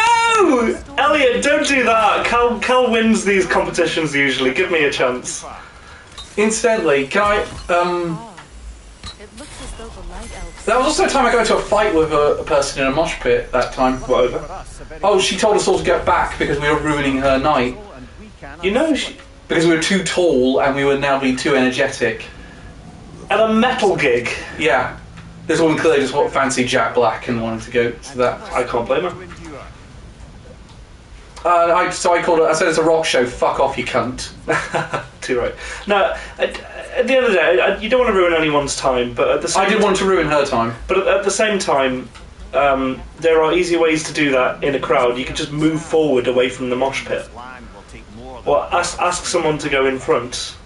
Elliot, don't do that. Cal wins these competitions usually. Give me a chance. Incidentally, can I? It looks as though the light elves... That was also a time I got into a fight with a person in a mosh pit. That time. What over? Oh, she told us all to get back because we were ruining her night. You know, because we were too tall and we were now being too energetic. At a metal gig? Yeah. This woman clearly just fancied Jack Black and wanted to go to that. I can't blame her. So I called it. I said it's a rock show. Fuck off, you cunt. Too right. No, at the end of the day, you don't want to ruin anyone's time, but at the same I didn't want to ruin her time. But at the same time, there are easy ways to do that in a crowd. You can just move forward away from the mosh pit, or ask someone to go in front,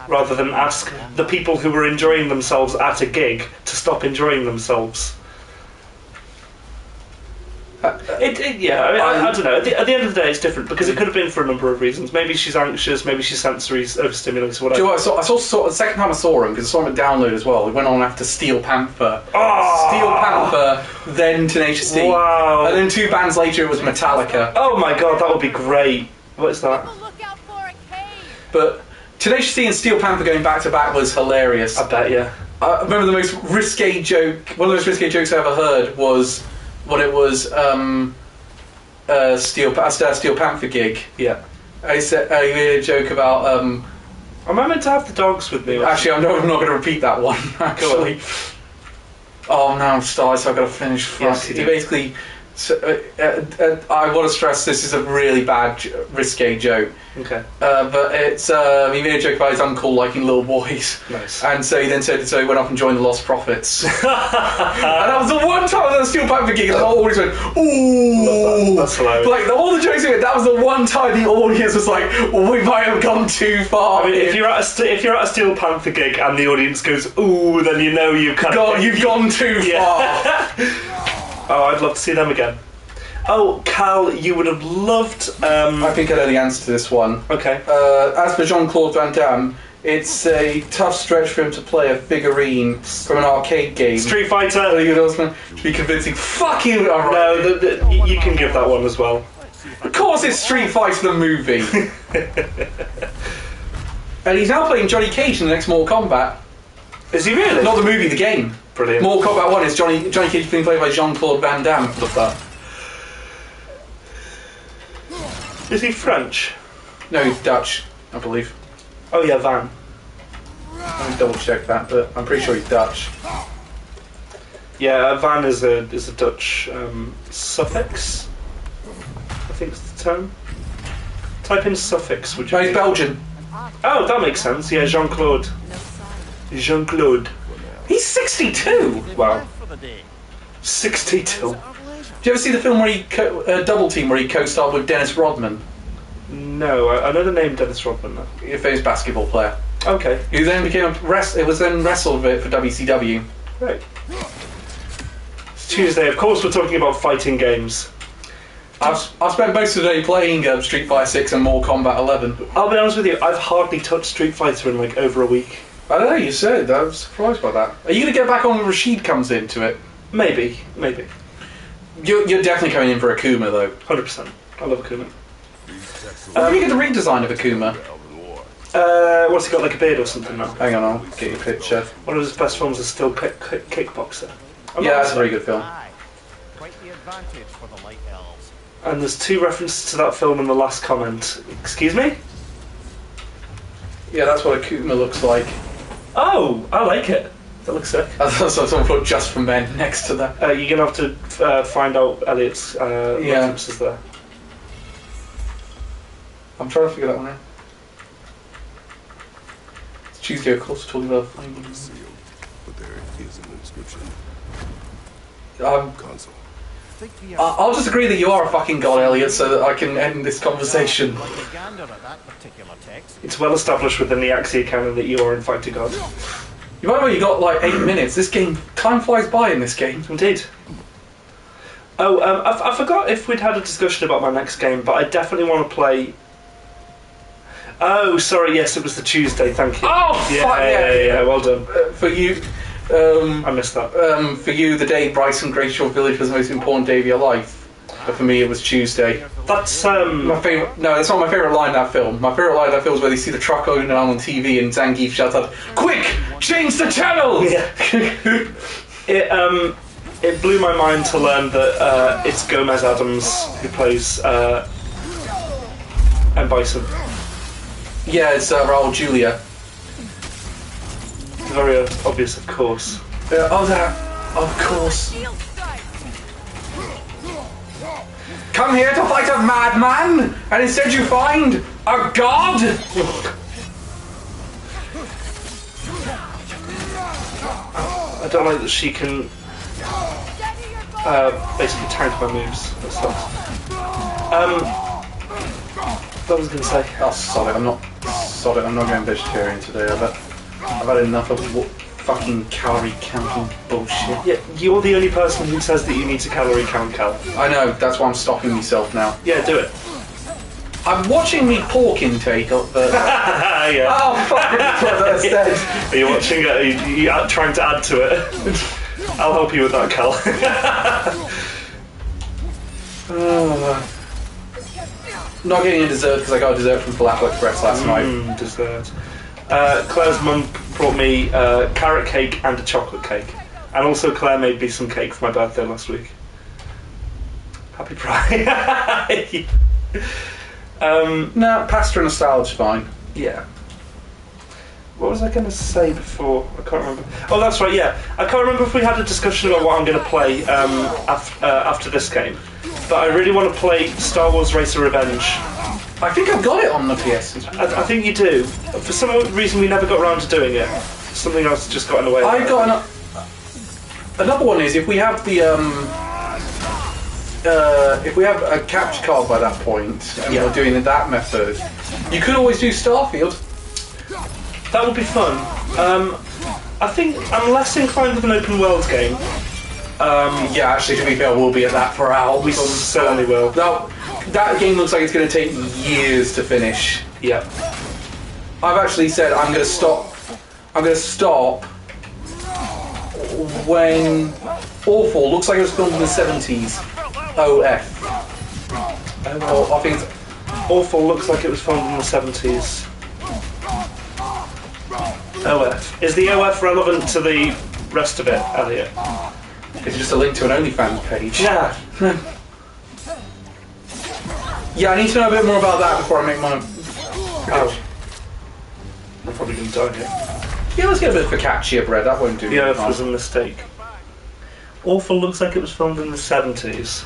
rather than ask the people who were enjoying themselves at a gig to stop enjoying themselves. I don't know. At the end of the day, it's different because it could have been for a number of reasons. Maybe she's anxious, maybe she's sensory overstimulated, whatever. Do you know what, I saw the second time I saw him, because I saw him at download as well. We went on after Steel Panther. Oh! Steel Panther, then Tenacious D. Wow. And then 2 bands later it was Metallica. Oh my god, that would be great. What is that? Look out for a cave! But Tenacious D and Steel Panther going back to back was hilarious. I bet, yeah. I remember the most risque joke, one of the most risque jokes I ever heard was when it was Steel Panther gig. Yeah. I made a joke about am I meant to have the dogs with me? actually I'm not going to repeat that one actually. Oh no, I'm starting, so I've got to finish. Yes, He basically I want to stress this is a really bad risque joke. Okay. But it's he made a joke about his uncle liking little boys. Nice. And so he then said so he went off and joined the Lost Prophets. And that was the one time I was at a Steel Panther gig and the whole audience went, ooh. That's hilarious. Like all the jokes he made, that was the one time the audience was like, well, we might have gone too far. I mean, if you're at a Steel Panther gig and the audience goes ooh, then you know you've you've gone too far. Oh, I'd love to see them again. Oh, Cal, you would have loved... I think I know the answer to this one. Okay. As for Jean-Claude Van Damme, it's a tough stretch for him to play a figurine from an arcade game. Street Fighter! To be convincing. Fuck you! All right. No, you can give that one as well. Of course it's Street Fighter the movie! And he's now playing Johnny Cage in the next Mortal Kombat. Is he really? Not the movie, the game. Brilliant. Mortal Kombat 1 is Johnny Cage being played by Jean-Claude Van Damme. Love that. Is he French? No, he's Dutch, I believe. Oh yeah, Van. Let me double check that, but I'm pretty sure he's Dutch. Yeah, Van is a Dutch suffix, I think is the term. Type in suffix, would you? No, he's Belgian. Oh, that makes sense. Yeah, Jean-Claude. Jean-Claude. He's 62! Wow. 62. Did you ever see the film where he Double Team, where he co-starred with Dennis Rodman? No, I know the name Dennis Rodman though. A famous basketball player. Okay. Who then became it was then wrestled for WCW. Right. It's Tuesday. Of course, we're talking about fighting games. I've spent most of the day playing Street Fighter 6 and Mortal Kombat 11. I'll be honest with you, I've hardly touched Street Fighter in like over a week. I don't know, you said. I was surprised by that. Are you going to get back on when Rashid comes into it? Maybe. You're definitely coming in for Akuma, though. 100%. I love Akuma. What do you get the redesign of Akuma? What's he got, like a beard or something now? Hang on, I'll get your picture. One of his best films is still Kickboxer. Yeah, that's a very good film. Quite the advantage for the light elves. And there's 2 references to that film in the last comment. Excuse me? Yeah, that's what Akuma looks like. Oh, I like it. That looks sick. I thought someone put Just for Men next to that. You're going to have to find out Elliot's references there. I'm trying to figure that one out. It's Tuesday, of course, talking about finding. Sealed, but there is an inscription. Console. I'll just agree that you are a fucking god, Elliot, so that I can end this conversation. Like a gander at that particular text. It's well established within the Axia canon that you are in fact a god. You might know you got like 8 minutes. This game, time flies by in this game. Indeed. Oh, I forgot if we'd had a discussion about my next game, but I definitely want to play... Oh, sorry, yes, it was the Tuesday, thank you. Oh, fuck yeah, well done. For you... I missed that. For you, the day Bryson Great Shore Village was the most important day of your life. But for me, it was Tuesday. That's, My favourite... No, that's not my favourite line in that film. My favourite line in that film is where they see the truck owner on TV and Zangief shouts out, "Quick! Change the channels!" Yeah. It blew my mind to learn that it's Gomez Adams who plays M. Bison. Yeah, it's Raul Julia. Very obvious, of course. Of course. Come here to fight a madman, and instead you find a god? I don't like that she can basically tank my moves. That sucks. What was I going to say? Oh, sod it, I'm not going vegetarian today. I've had enough of fucking calorie counting bullshit. Yeah, you're the only person who says that you need to calorie count, Cal. I know, that's why I'm stopping myself now. Yeah, do it. I'm watching me pork intake up the... Yeah. Oh, fuck, that's what I said. Are you watching it? Are you trying to add to it? I'll help you with that, Cal. Not getting a dessert because I got a dessert from Falafel Express last night. Dessert. Claire's mum brought me carrot cake and a chocolate cake. And also Claire made me some cake for my birthday last week. Happy Pride. Nah, pasta and a salad's fine. Yeah. What was I going to say before? I can't remember. Oh, that's right, yeah. I can't remember if we had a discussion about what I'm going to play after this game. But I really want to play Star Wars Racer Revenge. I think I've got it on the PS. I think you do. For some reason we never got around to doing it. Something else just got in the way. I got another one is if we have the if we have a capture card by that point and we're doing it that method, you could always do Starfield. That would be fun. I think I'm less inclined with an open world game. Yeah, actually, to be fair, we'll be at that for hours. We certainly will. That game looks like it's going to take years to finish. Yeah. I've actually said I'm going to stop. I'm going to stop when Awful looks like it was filmed in the 70s. OF. Oh, I think it's Awful looks like it was filmed in the 70s. OF. Is the OF relevant to the rest of it, Elliot? it's just a link to an OnlyFans page. Yeah. Yeah, I need to know a bit more about that before I make my. Oh. I'm probably going to die here. Yeah, let's get a bit of focaccia bread. That won't do. The OF was a mistake. Awful looks like it was filmed in the 70s.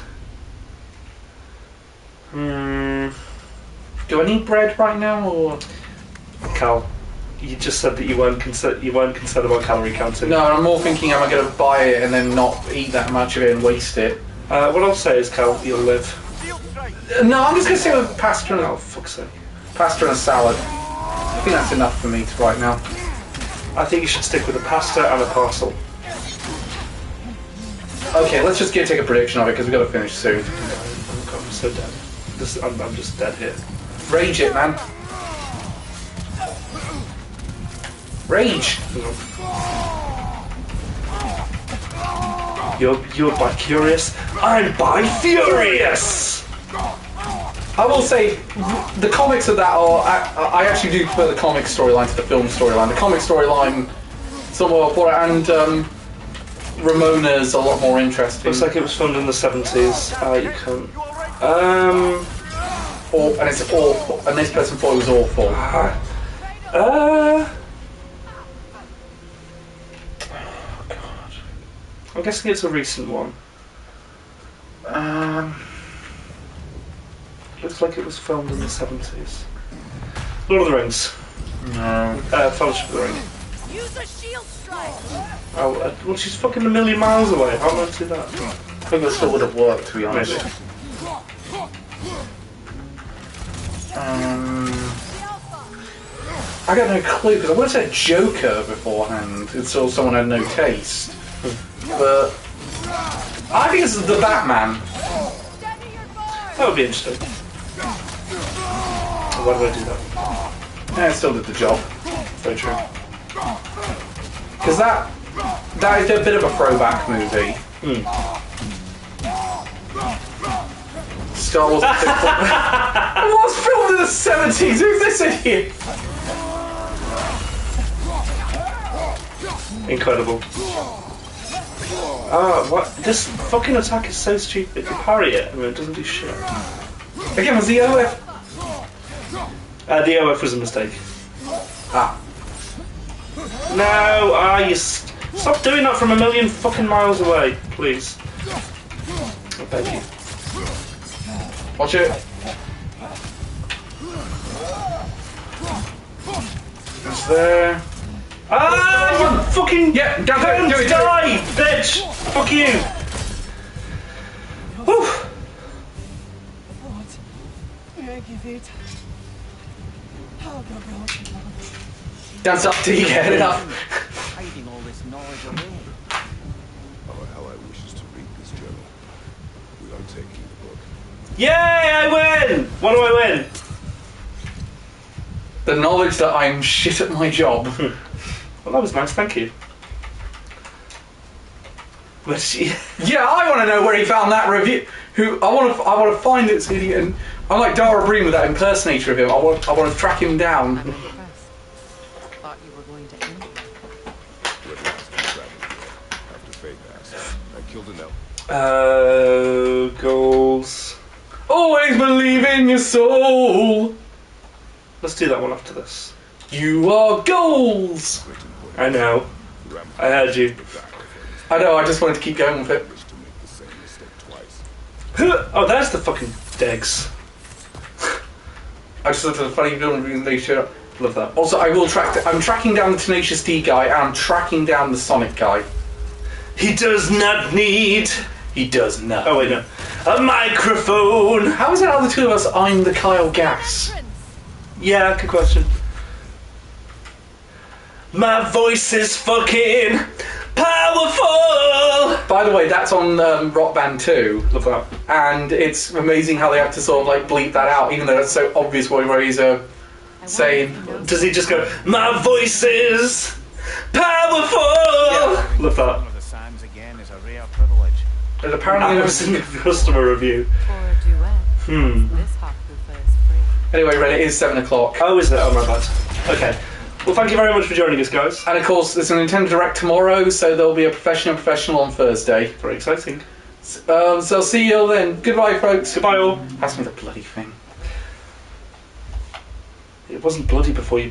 Do I need bread right now, or? Cal, you just said that you weren't concerned about calorie counting. No, I'm more thinking, am I going to buy it and then not eat that much of it and waste it? What I'll say is, Cal, you'll live. No, I'm just going to say with pasta and Oh, fuck's sake. pasta and a salad. I think that's enough for me right now. I think you should stick with a pasta and a parcel. Okay, let's just take a prediction of it because we've got to finish soon. I'm so dead. I'm just dead here. Rage it, man. Rage. You're bi-curious. I'm bi-furious! I will say, the comics of that are... I actually do prefer the comic storyline to the film storyline. The comic storyline, somewhat, and Ramona's a lot more interesting. Looks like it was filmed in the 70s. You can't... And it's awful. And this person thought it was awful. I'm guessing it's a recent one. Looks like it was filmed in the 70s. Lord of the Rings. No. Fellowship of the Ring. Use a shield strike. Oh, well, she's fucking a million miles away. How am I to do that? I think that still would have worked, to be honest. Maybe. I got no clue, because I would have said Joker beforehand. It's all someone had no taste. But I think this is the Batman. That would be interesting. Why did I do that? Yeah, it still did the job. Very true. Because that is a bit of a throwback movie. Star Wars. It was filmed in the 70s. Who's this idiot? Incredible. What? This fucking attack is so stupid. You parry it, and it doesn't do shit. Again, was the OF? The OF was a mistake. Ah. No, you stop doing that from a million fucking miles away, please. I beg you. Watch it. It's there. You fucking Yeah, do it. die, bitch! Fuck you! Whew. Dance up till you get it up. Hiding all this knowledge away. Our ally wishes to read this journal. We are taking the book. Yay, I win! What do I win? The knowledge that I'm shit at my job. Well, that was nice, thank you. But she... Yeah, I want to know where he found that review. I want to find this idiot. And I'm like Dara Breen with that impersonator of him. I want to track him down. Thought you were going to end it. We're lost in travel here. After Faye passed, I killed an elf. Goals. Always believe in your soul. Let's do that one after this. You are goals. I know. I heard you. I know. I just wanted to keep going with it. To make the same mistake twice. Oh, there's the fucking Degs. I just looked at the funny film review and they showed up. Love that. Also, I will I'm tracking down the Tenacious D guy and I'm tracking down the Sonic guy. He does not need... He does not. Oh, wait, no. A microphone! How is it out of the two of us, I'm the Kyle Gass? Yeah, good question. My voice is fucking powerful! Powerful! By the way, that's on Rock Band 2. Love that. And it's amazing how they have to sort of like bleep that out, even though it's so obvious where he's saying. Does he just go, my voice is powerful? Yeah. Love that. One of the sands again is a rare privilege. And apparently, That was in the customer review. For a duet, this hot buffet is free. anyway, Ren, it is 7 o'clock. Oh, is it? Oh, my bad. Okay. Well, thank you very much for joining us, guys. And of course, there's a Nintendo Direct tomorrow, so there'll be a professional on Thursday. Very exciting. So I'll see you all then. Goodbye, folks. Goodbye, all. Pass me the bloody thing. It wasn't bloody before you put